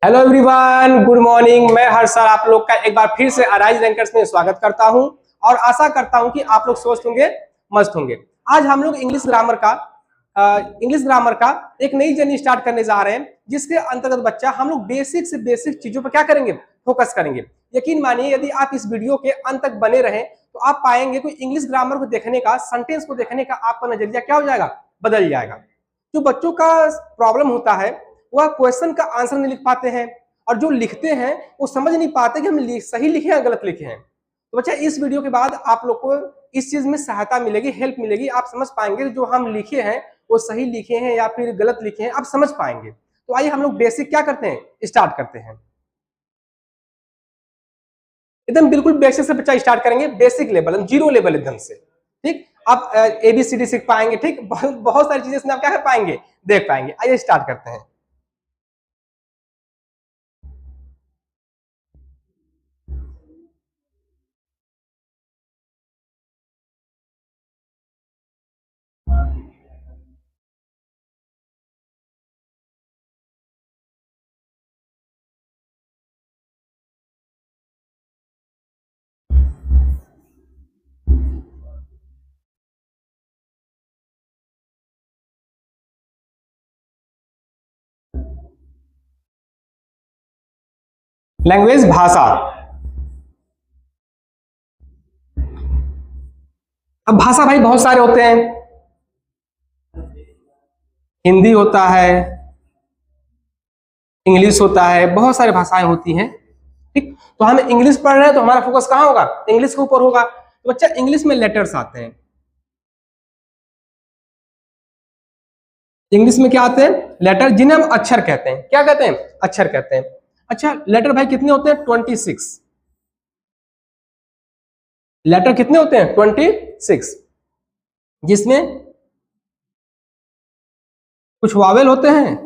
Hello everyone, good morning. मैं हर साल आप लोग का एक बार फिर से अराइज रैंकर्स में स्वागत करता हूं और आशा करता हूं कि आप लोग स्वस्थ होंगे, मस्त होंगे। आज हम लोग इंग्लिश ग्रामर का एक नई जर्नी स्टार्ट करने जा रहे हैं, जिसके अंतर्गत बच्चा हम लोग बेसिक से बेसिक चीजों पर क्या करेंगे, फोकस करेंगे। यकीन मानिए, यदि आप इस वीडियो के अंत तक बने रहें तो आप पाएंगे कि इंग्लिश ग्रामर को देखने का, सेंटेंस को देखने का आपका नजरिया क्या हो जाएगा, बदल जाएगा। जो बच्चों का प्रॉब्लम होता है वह क्वेश्चन का आंसर नहीं लिख पाते हैं, और जो लिखते हैं वो समझ नहीं पाते कि हम सही लिखे हैं गलत लिखे हैं। तो बच्चा, इस वीडियो के बाद आप लोग को इस चीज में सहायता मिलेगी, हेल्प मिलेगी। आप समझ पाएंगे जो हम लिखे हैं वो सही लिखे हैं या फिर गलत लिखे हैं, आप समझ पाएंगे। तो आइए हम लोग बेसिक क्या करते हैं, स्टार्ट करते हैं। एकदम बिल्कुल बेसिक से बच्चा स्टार्ट करेंगे, बेसिक लेवल, जीरो लेवल एकदम से। ठीक, आप ABCD सीख पाएंगे। ठीक, बहुत सारी चीजें इसमें आप क्या कर पाएंगे, देख पाएंगे। आइए स्टार्ट करते हैं। लैंग्वेज, भाषा। अब भाषा भाई बहुत सारे होते हैं। हिंदी होता है, इंग्लिश होता है, बहुत सारी भाषाएं होती हैं। ठीक, तो हम इंग्लिश पढ़ रहे हैं तो हमारा फोकस कहाँ होगा, इंग्लिश के ऊपर होगा। तो बच्चा, इंग्लिश में लेटर्स आते हैं। इंग्लिश में क्या आते हैं, लेटर, जिन्हें हम अक्षर कहते हैं। क्या कहते हैं, अक्षर कहते हैं। अच्छा, लेटर भाई कितने होते हैं, 26। लेटर कितने होते हैं, 26, जिसमें कुछ वावेल होते हैं,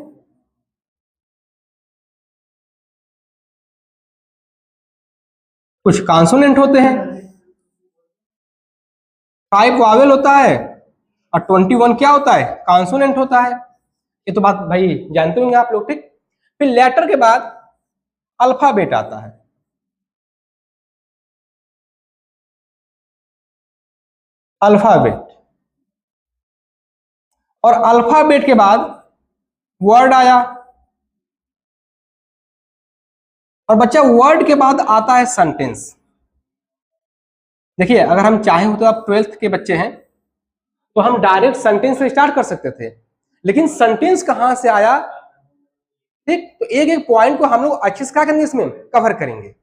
कुछ कॉन्सोनेंट होते हैं। 5 वावेल होता है और 21 क्या होता है, कॉन्सोनेंट होता है। ये तो बात भाई जानते होंगे आप लोग। ठीक, फिर लेटर के बाद अल्फाबेट आता है। अल्फाबेट, और अल्फाबेट के बाद वर्ड आया। और बच्चा, वर्ड के बाद आता है सेंटेंस। देखिए, अगर हम चाहें तो आप 12th के बच्चे हैं तो हम डायरेक्ट सेंटेंस से स्टार्ट कर सकते थे, लेकिन सेंटेंस कहां से आया। ठीक, तो एक एक पॉइंट को हम लोग अच्छे से क्या करेंगे, इसमें कवर करेंगे।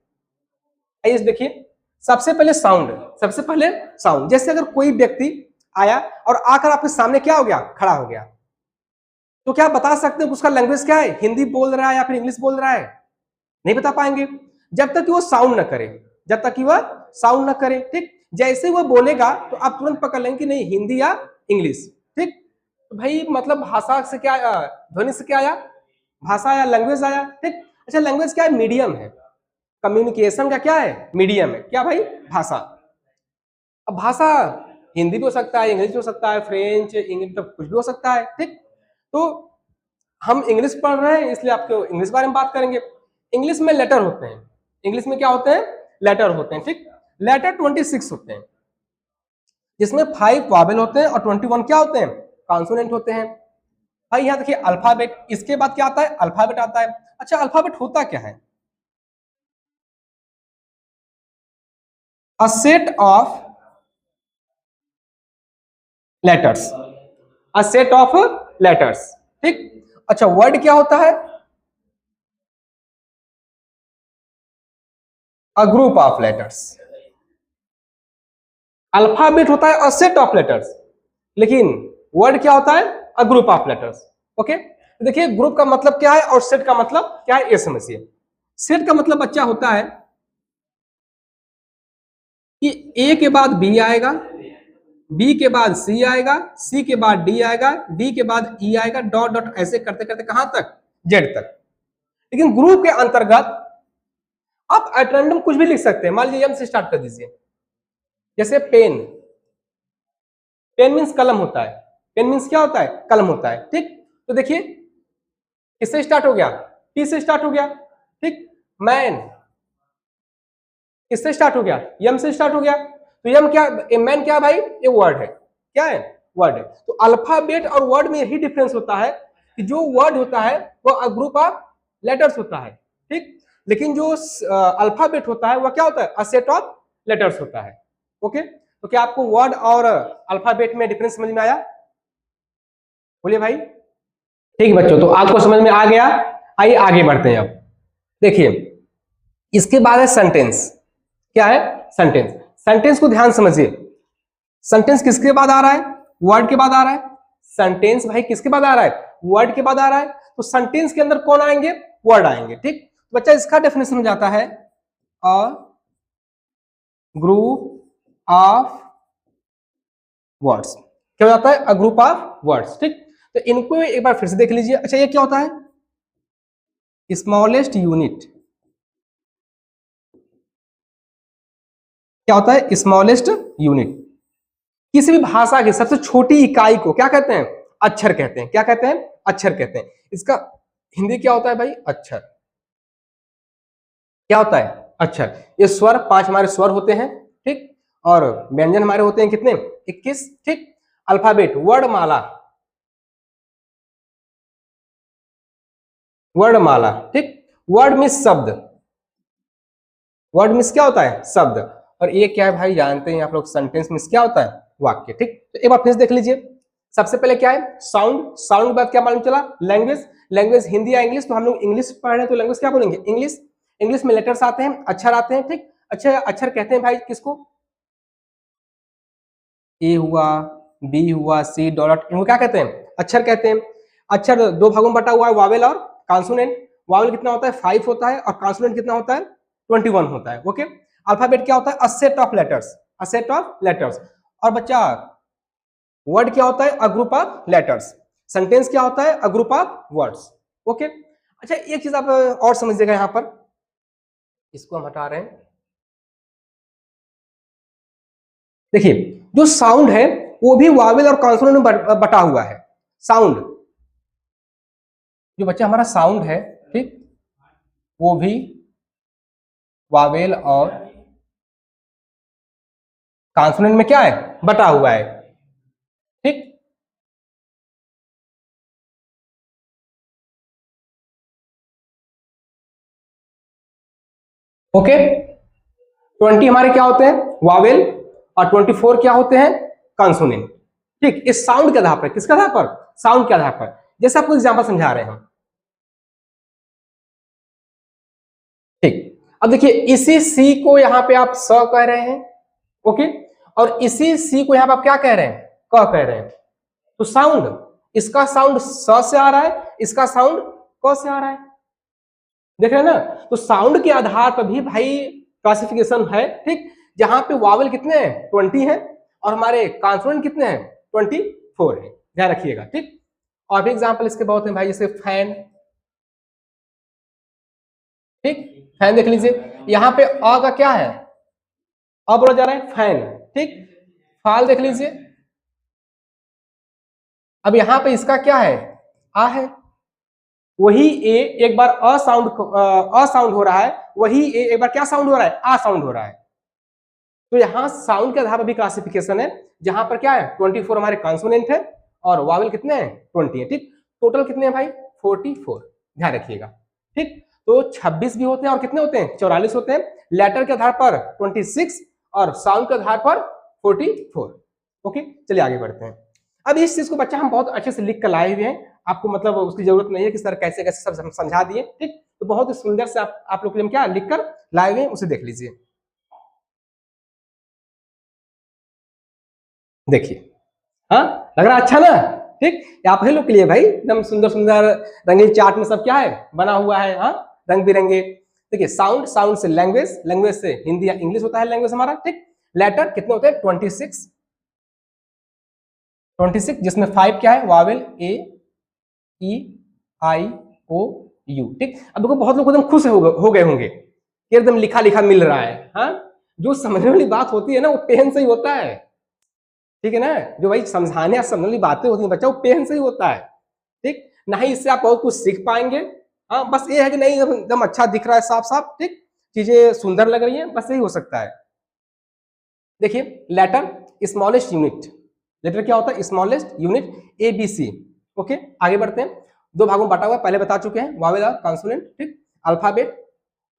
आइए देखिए, सबसे पहले साउंड। जैसे अगर कोई व्यक्ति आया और आकर आपके सामने क्या हो गया, खड़ा हो गया, तो क्या बता सकते हैं उसका लैंग्वेज क्या है, हिंदी बोल रहा है या फिर इंग्लिश बोल रहा है, नहीं बता पाएंगे जब तक कि वो साउंड न करे, जब तक कि वह साउंड न करे। ठीक, जैसे वो बोलेगा तो आप तुरंत पकड़ लेंगे कि नहीं, हिंदी या इंग्लिश। ठीक, तो भाई मतलब भाषा से क्या, ध्वनि से क्या आया, भाषा या लैंग्वेज आया। ठीक, अच्छा, लैंग्वेज क्या है, मीडियम है, कम्युनिकेशन का क्या है, मीडियम है, क्या भाई, भाषा। अब भाषा हिंदी भी हो सकता है, इंग्लिश भी हो सकता है, फ्रेंच, इंग्लिश, तो कुछ भी हो सकता है। ठीक, तो हम इंग्लिश पढ़ रहे हैं इसलिए आपको इंग्लिश बारे में बात करेंगे। इंग्लिश में लेटर होते हैं, इंग्लिश में क्या होते हैं, लेटर होते हैं। ठीक, लेटर 26 होते हैं, जिसमें 5 वावेल होते हैं और 21 क्या होते हैं, कॉन्सोनेंट होते हैं। भाई यहाँ देखिए, अल्फाबेट, इसके बाद क्या आता है, अल्फाबेट आता है। अच्छा, अल्फाबेट होता क्या है, a set of letters, a set of letters. ठीक, अच्छा, वर्ड क्या होता है, a group of letters. Alphabet होता है अ सेट ऑफ लेटर्स, लेकिन वर्ड क्या होता है, a group of letters. Okay, देखिए, ग्रुप का मतलब क्या है और सेट का मतलब क्या है, ये समझिए। सेट का मतलब बच्चा होता है कि ए के बाद बी आएगा, बी के बाद सी आएगा, सी के बाद डी आएगा, डी के बाद ई आएगा, डॉट डॉट ऐसे करते करते कहां तक, जेड तक। लेकिन ग्रुप के अंतर्गत आप एट रैंडम कुछ भी लिख सकते हैं। मान लीजिए, एम से स्टार्ट कर दीजिए। जैसे पेन, पेन मीन्स कलम होता है, पेन मीन्स क्या होता है, कलम होता है। ठीक, तो देखिए, किससे स्टार्ट हो गया, टी से स्टार्ट हो गया। ठीक। मैन किससे स्टार्ट हो गया, यम से स्टार्ट हो गया, तो यम क्या, मैन क्या भाई, ये वर्ड है, क्या है, वर्ड है। तो अल्फाबेट और वर्ड में यही डिफरेंस होता है कि जो वर्ड होता है वो ग्रुप ऑफ लेटर्स होता है, ठीक। लेकिन जो अल्फाबेट होता है वह क्या होता है, अ सेट ऑफ लेटर्स होता है। ओके, तो क्या आपको वर्ड और अल्फाबेट में डिफरेंस समझ में आया, बोलिए भाई। ठीक है बच्चों, तो आपको समझ में आ गया। आइए आगे बढ़ते हैं। अब देखिए इसके बाद है सेंटेंस। क्या है, सेंटेंस। सेंटेंस को ध्यान समझिए, सेंटेंस किसके बाद आ रहा है, वर्ड के बाद आ रहा है। सेंटेंस भाई किसके बाद आ रहा है, वर्ड के बाद आ रहा है। तो सेंटेंस के अंदर कौन आएंगे, वर्ड आएंगे, ठीक। तो बच्चा इसका डेफिनेशन हो जाता है अ ग्रुप ऑफ वर्ड्स। क्या हो जाता है, अ ग्रुप ऑफ वर्ड्स, ठीक। तो इनको एक बार फिर से देख लीजिए। अच्छा ये क्या होता है, स्मॉलेस्ट यूनिट। क्या होता है, स्मॉलेस्ट यूनिट। किसी भी भाषा की सबसे छोटी इकाई को क्या कहते हैं, अक्षर कहते हैं। क्या कहते हैं, अक्षर कहते हैं। इसका हिंदी क्या होता है भाई, अक्षर। क्या होता है, अक्षर। ये स्वर, 5 हमारे स्वर होते हैं, ठीक। और व्यंजन हमारे होते हैं कितने, 21, ठीक। अल्फाबेट, वर्णमाला, वर्णमाला, ठीक। वर्ड मीन्स शब्द, वर्ड मीन्स क्या होता है, शब्द। और ये क्या है भाई, जानते हैं आप लोग, सेंटेंस मीन्स क्या होता है, वाक्य, ठीक। तो एक बार फिर देख लीजिए। सबसे पहले क्या है, साउंड। साउंड के बाद क्या मालूम चला, लैंग्वेज। लैंग्वेज हिंदी या इंग्लिश, तो हम लोग इंग्लिश पढ़ रहे हैं तो लैंग्वेज क्या बोलेंगे, इंग्लिश। इंग्लिश में लेटर्स आते हैं, अक्षर आते हैं, ठीक। अच्छा अक्षर कहते हैं भाई किसको, ए हुआ, बी हुआ, सी डॉट, इनको क्या कहते हैं, अक्षर कहते हैं। अक्षर दो भागों में बटा हुआ है, वावेल और कॉन्सोनेंट। वावेल कितना होता है, 5 होता है, और कॉन्सोनेंट कितना होता है, 21 होता है। ओके। अल्फाबेट क्या होता है, a set of letters, a set of letters. और बच्चा वर्ड क्या होता है, a group of letters. Sentence क्या होता है, a group of words. Okay. अच्छा एक चीज आप और समझिएगा यहां पर, इसको हम हटा रहे हैं। देखिए जो साउंड है वो भी वावेल और कॉन्सोनेंट में बटा हुआ है। साउंड, जो बच्चा हमारा साउंड है, ठीक, वो भी वावेल और कॉन्सोनेंट में क्या है, बटा हुआ है, ठीक। ओके। 20 हमारे क्या होते हैं, वावेल, और 24 क्या होते हैं, कॉन्सोनेंट, ठीक। इस साउंड के आधार पर, किसके आधार पर, साउंड के आधार पर। जैसे आपको एग्जांपल समझा रहे हैं हम, ठीक। अब देखिए इसी सी को यहां पे आप स कह रहे हैं, ओके। और इसी सी को यहां पे आप क्या कह रहे हैं, क कह रहे हैं। तो साउंड, इसका साउंड स से आ रहा है, इसका साउंड क से आ रहा है, देख रहे हैं ना। तो साउंड के आधार पर भी भाई क्लासिफिकेशन है, ठीक। जहां पे वावल कितने हैं, 20 है, और हमारे कॉन्सोनेंट कितने हैं, 24 है, ध्यान रखिएगा, ठीक। और भी एग्जांपल इसके बहुत हैं भाई, जैसे फैन, ठीक। फैन देख लीजिए, यहाँ पे अ का क्या है, अ बोला जा रहा है, फैन, ठीक। फाल देख लीजिए, अब यहाँ पे इसका क्या है, आ है। वही ए एक बार अ साउंड हो रहा है, वही ए एक बार क्या साउंड हो रहा है, आ साउंड हो रहा है। तो यहाँ साउंड के आधार पर भी क्लासिफिकेशन है, जहां पर क्या है, 24 हमारे कॉन्सोनेंट है, और वावल कितने हैं, 20 है, ठीक। टोटल कितने हैं भाई, 44, ध्यान रखिएगा, ठीक। तो 26 भी होते हैं, और कितने होते हैं, 44 होते हैं। लेटर के आधार पर 26, और साउंड के आधार पर 44। ओके, चलिए आगे बढ़ते हैं। अब इस चीज को बच्चा हम बहुत अच्छे से लिख कर लाए हुए हैं, आपको मतलब उसकी जरूरत नहीं है कि सर कैसे कैसे सब समझा दिए, ठीक। तो बहुत ही सुंदर से आप लोग के लिए हम क्या लिख कर लाए हुए हैं, उसे देख लीजिए। देखिए, हाँ लग रहा अच्छा ना, ठीक। आप ही लोग के लिए भाई एकदम सुंदर सुंदर रंगीन चार्ट में सब क्या है बना हुआ है, हाँ रंग बिरंगे। देखिए साउंड, साउंड से लैंग्वेज, लैंग्वेज से हिंदी या इंग्लिश होता है लैंग्वेज हमारा, ठीक। लेटर कितने होते हैं, 26, 26 जिसमें 5 क्या है, Wavell, A, E, I, O, you, ठीक। अब देखो बहुत लोग एकदम खुश हो गए होंगे कि एकदम लिखा लिखा मिल रहा है, हाँ। जो समझने वाली बात होती है ना वो पेन से ही होता है, ठीक है ना। जो भाई समझाने या समझने वाली बातें होती हैं बच्चा, वो पेन से ही होता है, ठीक। ना ही इससे आप बहुत कुछ सीख पाएंगे, हाँ, बस ये है कि नहीं एकदम अच्छा दिख रहा है, साफ साफ, ठीक, चीजें सुंदर लग रही है, बस यही हो सकता है। देखिए लेटर स्मॉलेस्ट यूनिट, लेटर क्या होता है? Smallest unit, A B C. Okay, आगे बढ़ते हैं। दो भागों में बांटा हुआ है, पहले बता चुके हैं, वावेल और कॉन्सोनेंट, ठीक। अल्फाबेट,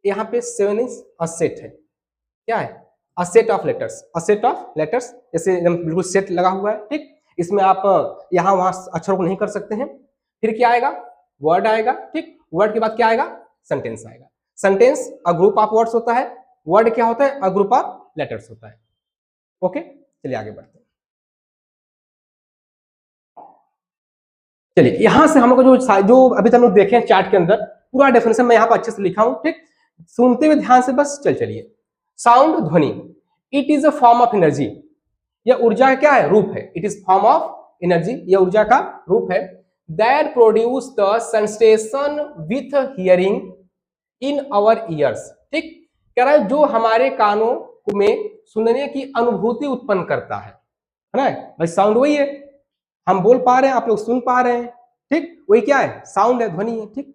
यहाँ पे 7 इज अ सेट है, क्या है? A set of letters, a set of letters, जैसे एकदम बिल्कुल सेट लगा हुआ है, ठीक। इसमें आप यहाँ वहां अक्षरों को नहीं कर सकते हैं। फिर क्या आएगा? वर्ड आएगा, ठीक। वर्ड के बाद क्या आएगा? सेंटेंस आएगा। Sentence a group of words होता है, वर्ड क्या होता है? अ ग्रुप ऑफ लेटर्स होता है। ओके, चलिए आगे बढ़ते हैं। चलिए यहां से हम लोग जो अभी तक हम लोग देखे हैं चार्ट के अंदर, पूरा डेफिनेशन मैं यहाँ पर अच्छे से लिखा हूं, ठीक। सुनते हुए ध्यान से बस चलिए। साउंड, ध्वनि, it is a form of energy, यह ऊर्जा का क्या है? रूप है। It is form of energy, यह ऊर्जा का रूप है। That produce the sensation with hearing in our ears, ठीक। कह रहा है जो हमारे कानों में सुनने की अनुभूति उत्पन्न करता है ना? भाई साउंड वही है, हम बोल पा रहे हैं, आप लोग सुन पा रहे हैं, ठीक, वही क्या है? साउंड है, ध्वनि है, ठीक।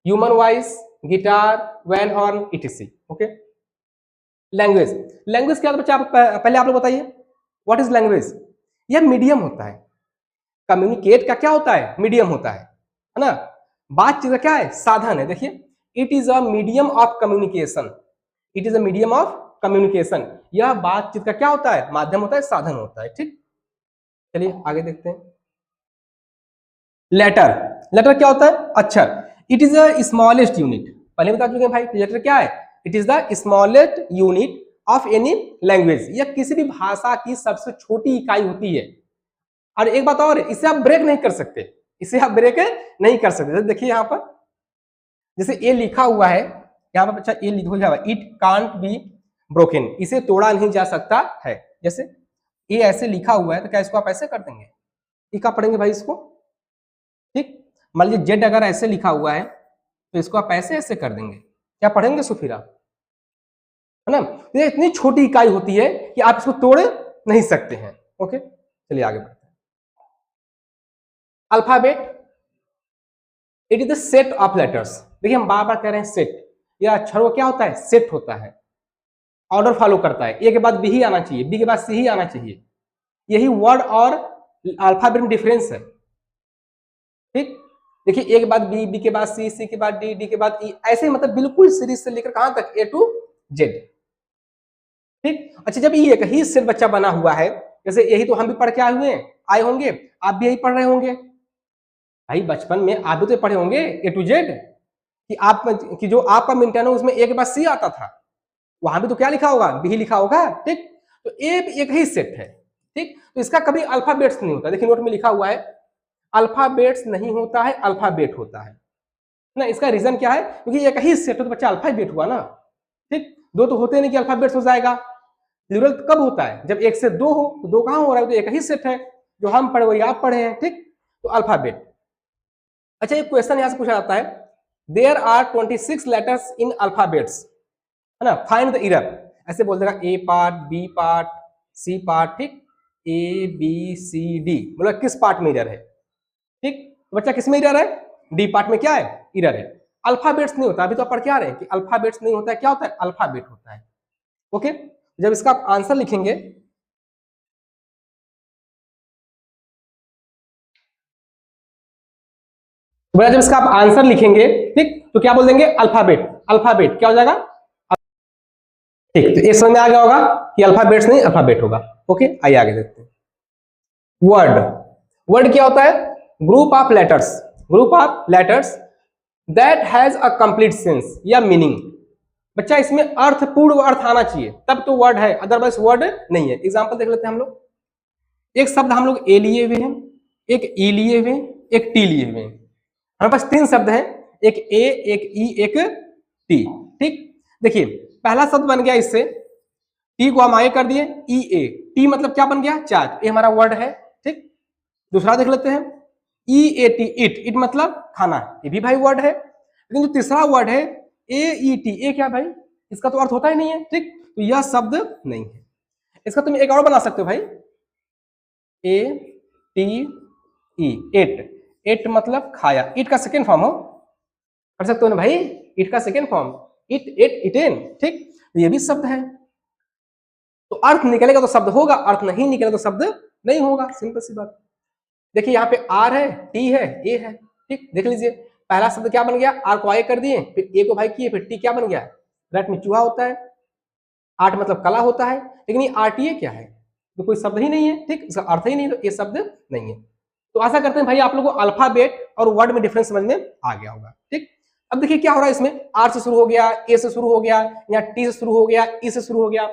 Human voice, guitar, van horn, etc. Okay, language, language क्या होता है बच्चा? पहले आप लोग बताइए, व्हाट इज लैंग्वेज? यह मीडियम होता है, कम्युनिकेट का क्या होता है? मीडियम होता है ना? बातचीत का क्या है? साधन है। देखिए, it is a medium of communication, it is a medium of communication, यह बातचीत का क्या होता है? माध्यम होता है, साधन होता है, ठीक। चलिए आगे देखते हैं। लेटर, लेटर क्या होता है? अक्षर। It is a smallest unit, पहले बता चुके हैं भाई, लेटर क्या है? It is the smallest unit of any language, यह किसी भी भाषा की सबसे छोटी इकाई होती है। और एक बात और, इसे आप ब्रेक नहीं कर सकते, इसे आप ब्रेक नहीं कर सकते। देखिए यहाँ पर जैसे ए लिखा हुआ है, यहाँ पर बच्चा ए लिखा हुआ है, इट कांट बी ब्रोकन, इसे तोड़ा नहीं जा सकता है। जैसे ए ऐसे लिखा हुआ है तो क्या इसको आप ऐसे कर देंगे? ये क्या पढ़ेंगे भाई इसको, ठीक। मान लीजिए जेड अगर ऐसे लिखा हुआ है तो इसको आप ऐसे ऐसे कर देंगे, क्या पढ़ेंगे सुफीरा, है ना? ये इतनी छोटी इकाई होती है कि आप इसको तोड़ नहीं सकते हैं। ओके, चलिए आगे बढ़ते हैं। Alphabet, it is the set of letters. देखिए हम बार बार कह रहे हैं सेट, यह अक्षरों क्या होता है? सेट होता है, ऑर्डर फॉलो करता है, ए के बाद बी ही आना चाहिए, बी के बाद सी ही आना चाहिए, यही वर्ड और अल्फाबेट में डिफरेंस है, ठीक। देखिए ए के बाद बी, बी के बाद सी, सी के बाद डी, डी के बाद ई, ऐसे मतलब बिल्कुल सीरीज से लेकर कहां तक? ए टू जेड, ठीक। अच्छा, जब ये एक ही सेट बच्चा बना हुआ है, जैसे यही तो हम भी पढ़ के आए हुए आए होंगे, आप भी यही पढ़ रहे होंगे भाई, बचपन में आप भी तो पढ़े होंगे ए टू जेड, कि आप कि जो आपका मिनटन है उसमें ए के बाद सी आता था, वहां भी तो क्या लिखा होगा? बी लिखा होगा, ठीक। तो ए एक ही सेट है, ठीक। तो इसका कभी अल्फाबेट्स नहीं होता। देखिए नोट में लिखा हुआ है अल्फाबेट्स नहीं होता है, अल्फाबेट होता है ना। इसका रीजन क्या है? क्योंकि एक ही सेट है तो बच्चा अल्फाबेट हुआ ना, ठीक। दो तो होते नहीं कि अल्फाबेट्स हो जाएगा। प्लूरल कब होता है? जब एक से दो हो, तो दो कहां हो रहा है? तो एक ही सेट है, जो हम पढ़े वही आप पढ़े हैं, ठीक। तो अल्फाबेट। अच्छा, एक क्वेश्चन यहां से पूछा जाता है, there are 26 letters in alphabets, है ना, फाइंड द एरर। ऐसे बोल देगा A part, B part, C part, ठीक। ए बी सी डी, मतलब किस पार्ट में एरर है, ठीक। तो बच्चा किस में एरर है? डी पार्ट में क्या है? एरर है। अल्फाबेट्स नहीं होता, अभी तो आप पढ़ के आ रहे हैं कि अल्फाबेट्स नहीं होता है, क्या होता है? अल्फाबेट होता है। ओके, जब इसका आप आंसर लिखेंगे, तो जब इसका आप आंसर लिखेंगे, ठीक, तो क्या बोल देंगे? अल्फाबेट। अल्फाबेट क्या हो जाएगा? ठीक, तो ये समझ में आ गया होगा कि अल्फाबेट्स नहीं अल्फाबेट होगा। ओके, आइए आगे देखते हैं। वर्ड, वर्ड क्या होता है? Group of letters, group of letters that has a complete sense या मीनिंग। बच्चा इसमें अर्थ, पूर्ण अर्थ आना चाहिए तब तो वर्ड है, अदरवाइज वर्ड नहीं है। एग्जांपल देख लेते हैं हम लोग। एक शब्द हम लोग ए लिए हुए हैं, एक ई लिए हुए हैं, एक टी लिए हुए हैं। हमारे पास तीन शब्द हैं, एक ए, एक ई, एक टी, ठीक। देखिए पहला शब्द बन गया इससे, टी को हम आगे कर दिए, ई ए, टी मतलब क्या बन गया? चार्ट, ये हमारा वर्ड है, ठीक। दूसरा देख लेते हैं, ई ए टी, इट, इट मतलब खाना, ये भी भाई वर्ड है। लेकिन जो तीसरा वर्ड है ए ई टी, ए क्या भाई? इसका तो अर्थ होता ही नहीं है, ठीक। तो यह शब्द नहीं है। इसका तुम एक और बना सकते हो भाई, A T E, ate, ate मतलब खाया, ईट का सेकेंड फॉर्म हो, कर सकते हो ना भाई, इट का second form it, it, eaten, ठीक, ये भी शब्द है। तो अर्थ निकलेगा तो शब्द होगा, अर्थ नहीं निकलेगा तो शब्द नहीं होगा, सिंपल सी बात। देखिए यहाँ पे आर है, टी है, ए है, ठीक, देख लीजिए पहला शब्द क्या बन गया, आर को आई कर दिए, फिर ए को भाई किए, फिर टी क्या बन गया, रैट में चूहा होता है, आर्ट मतलब कला होता है, लेकिन ये आरटीए क्या है, तो कोई शब्द ही नहीं है, ठीक, इसका अर्थ ही नहीं, तो ये शब्द नहीं है। तो आशा करते हैं भाई आप लोगों को अल्फाबेट और वर्ड में डिफरेंस समझ में आ गया होगा, ठीक। अब देखिए क्या हो रहा है इसमें, आर से शुरू हो गया, ए से शुरू हो गया, या टी से शुरू हो गया, ई से शुरू हो गया,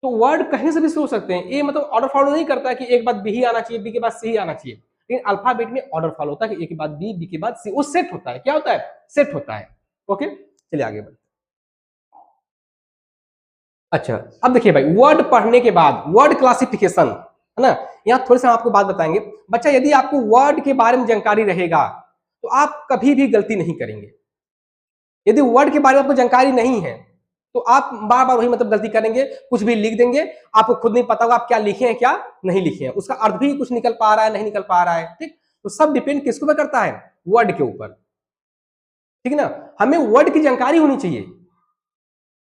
तो वर्ड कहीं से भी शुरू हो सकते हैं। ये मतलब ऑर्डर फॉलो नहीं करता है कि एक बाद बी ही आना चाहिए, बी के बाद सी ही आना चाहिए, लेकिन अल्फाबेट में ऑर्डर फॉलो होता है कि ए के बाद बी, बी के बाद सी, वो सेट होता है, क्या होता है, सेट होता है। ओके, चलिए आगे बढ़ते। अच्छा, अब देखिए भाई वर्ड पढ़ने के बाद वर्ड क्लासिफिकेशन है ना, यहाँ थोड़ी सा आपको बात बताएंगे। बच्चा यदि आपको वर्ड के बारे में जानकारी रहेगा तो आप कभी भी गलती नहीं करेंगे। यदि वर्ड के बारे में आपको जानकारी नहीं है तो आप बार बार वही मतलब गलती करेंगे, कुछ भी लिख देंगे, आपको खुद नहीं पता होगा आप क्या लिखे हैं क्या नहीं लिखे हैं, उसका अर्थ भी कुछ निकल पा रहा है नहीं निकल पा रहा है, ठीक। तो सब डिपेंड किसके ऊपर करता है, वर्ड के ऊपर, ठीक है ना। हमें वर्ड की जानकारी होनी चाहिए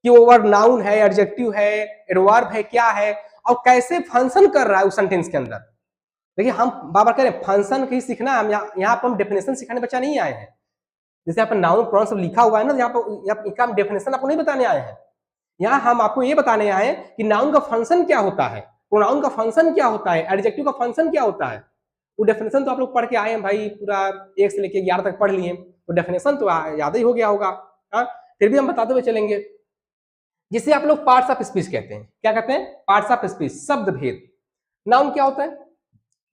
कि वो वर्ड नाउन है, एडजेक्टिव है, एडवर्ब है, क्या है, और कैसे फंक्शन कर रहा है उस सेंटेंस के अंदर। देखिए हम बार कह रहे हैं फंक्शन ही सीखना, हम यहाँ पर हम डेफिनेशन सिखाने बच्चा नहीं आए हैं। जैसे यहाँ पर नाउन प्रोनाउन सब लिखा हुआ है ना, यहाँ पर हम डेफिनेशन आपको नहीं बताने आए हैं। यहाँ हम आपको ये बताने आए हैं कि नाउन का फंक्शन क्या होता है, प्रोनाउन का फंक्शन क्या होता है, एडजेक्टिव का फंक्शन क्या होता है। वो डेफिनेशन तो आप लोग पढ़ के आए हैं भाई, पूरा 1 से लेकर 11 तक पढ़ लिए, तो डेफिनेशन तो याद ही हो गया होगा। हाँ, फिर भी हम बताते हुए चलेंगे, जिसे आप लोग पार्ट्स ऑफ स्पीच कहते हैं। क्या कहते हैं, पार्ट्स ऑफ स्पीच, शब्द भेद। नाउन क्या होता है,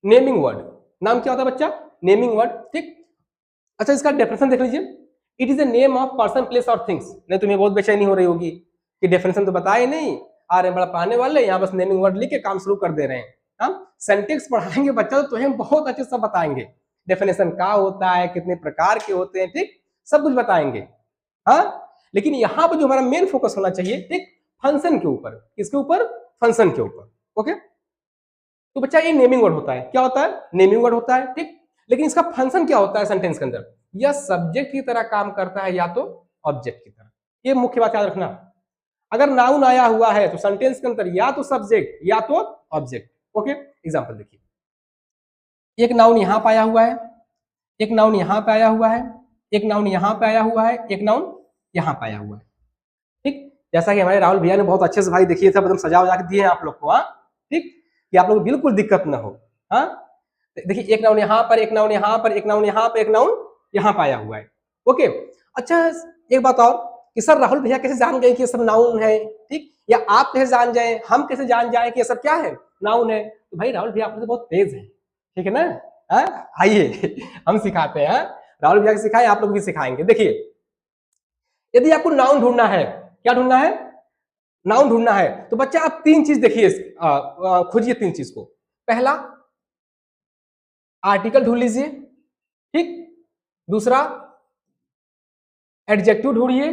नेमिंग वर्ड। नाम क्या होता है बच्चा, नेमिंग वर्ड, ठीक। अच्छा इसका डेफिनेशन देख लीजिए, it is a name of person place और थिंग्स। नहीं तुम्हें बहुत बेचैनी हो रही होगी कि डेफिनेशन तो बताए नहीं, आ रहे बड़ा पाने वाले यहाँ बस नेमिंग वर्ड लिख के काम शुरू कर दे रहे हैं। हम सेंटेंस पढ़ाएंगे बच्चा तो तुम्हें बहुत अच्छे से बताएंगे, डेफिनेशन क्या होता है, कितने प्रकार के होते हैं, ठीक, सब कुछ बताएंगे। हाँ, लेकिन यहाँ पर जो हमारा मेन फोकस होना चाहिए, ठीक, फंक्शन के ऊपर। किसके ऊपर, फंक्शन के ऊपर। ओके, तो बच्चा ये नेमिंग वर्ड होता है, क्या होता है, नेमिंग वर्ड होता है, ठीक। लेकिन इसका फंक्शन क्या होता है सेंटेंस के अंदर, या सब्जेक्ट की तरह काम करता है या तो ऑब्जेक्ट की तरह। ये मुख्य बात याद रखना। अगर नाउन आया हुआ है तो सेंटेंस के अंदर या तो सब्जेक्ट या तो ऑब्जेक्ट। ओके, एग्जांपल देखिए, एक नाउन यहां पे आया हुआ है, एक नाउन यहां पे आया हुआ है, एक नाउन यहां पे आया हुआ है, एक नाउन यहां पे आया हुआ है, ठीक। जैसा कि हमारे राहुल भैया ने बहुत अच्छे से भाई देखिए सब एकदम सजा के दिए हैं आप लोग को, हाँ, ठीक, कि आप लोग बिल्कुल दिक्कत ना हो। हाँ, देखिए एक नाउन यहाँ पर, एक नाउन यहाँ पर, एक नाउन यहाँ पर, एक नाउन यहाँ पे आया हुआ है। ओके, अच्छा एक बात और कि सर राहुल भैया कैसे जान गए कि ये सब नाउन है, ठीक, या आप कैसे जान जाए, हम कैसे जान जाए कि ये सब क्या है, नाउन है। तो भाई राहुल भैया आप बहुत तेज है, ठीक है ना। आइए हम सिखाते हैं, राहुल भैया सिखाए, आप लोग भी सिखाएंगे। देखिए यदि आपको नाउन ढूंढना है, क्या ढूंढना है, नाउन ढूंढना है, तो बच्चा आप 3 चीज देखिए, खोजिए 3 चीज को। पहला आर्टिकल ढूंढ लीजिए, ठीक, दूसरा एडजेक्टिव ढूंढिए,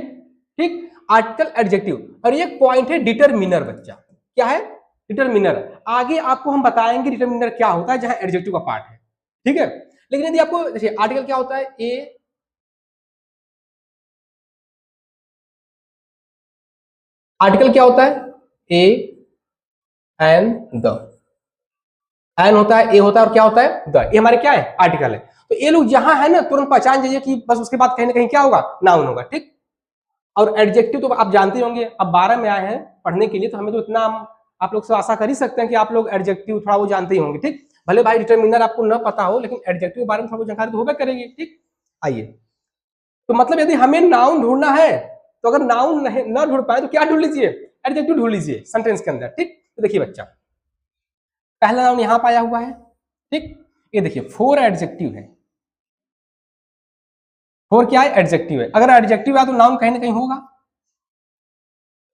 ठीक, आर्टिकल एडजेक्टिव, और एक पॉइंट है डिटरमिनर। बच्चा क्या है, डिटरमिनर। आगे आपको हम बताएंगे डिटरमिनर क्या होता है जहां एडजेक्टिव का पार्ट है, ठीक है। लेकिन यदि आपको देखिए आर्टिकल क्या होता है, ए, आर्टिकल क्या होता है, ए एंड द, एन होता है, ए होता है, और क्या होता है, द। ये हमारे क्या है, आर्टिकल है। तो ये लोग जहां है ना तुरंत पहचान जाइए कि बस उसके बाद कहीं ना कहीं क्या होगा, नाउन होगा, ठीक। और एडजेक्टिव तो आप जानते होंगे, अब 12 में आए हैं पढ़ने के लिए, तो हमें तो इतना आप लोग से आशा कर ही सकते हैं कि आप लोग एडजेक्टिव थोड़ा वो जानते ही होंगे, ठीक। भले भाई डिटरमिनर आपको न पता हो, लेकिन एडजेक्टिव के बारे में थोड़ा जानकारी तो होगा करेगी, ठीक। आइए, तो मतलब यदि हमें नाउन ढूंढना है तो अगर नाउन न ढूंढ पाए तो क्या ढूंढ लीजिए, एडजेक्टिव ढूंढ लीजिए सेंटेंस के अंदर, ठीक। तो देखिए बच्चा पहला नाउन यहां पाया हुआ है, ठीक, ये देखिए 4 एडजेक्टिव है, 4 क्या है, एडजेक्टिव है। अगर एडजेक्टिव है तो नाउन कहीं ना कहीं होगा,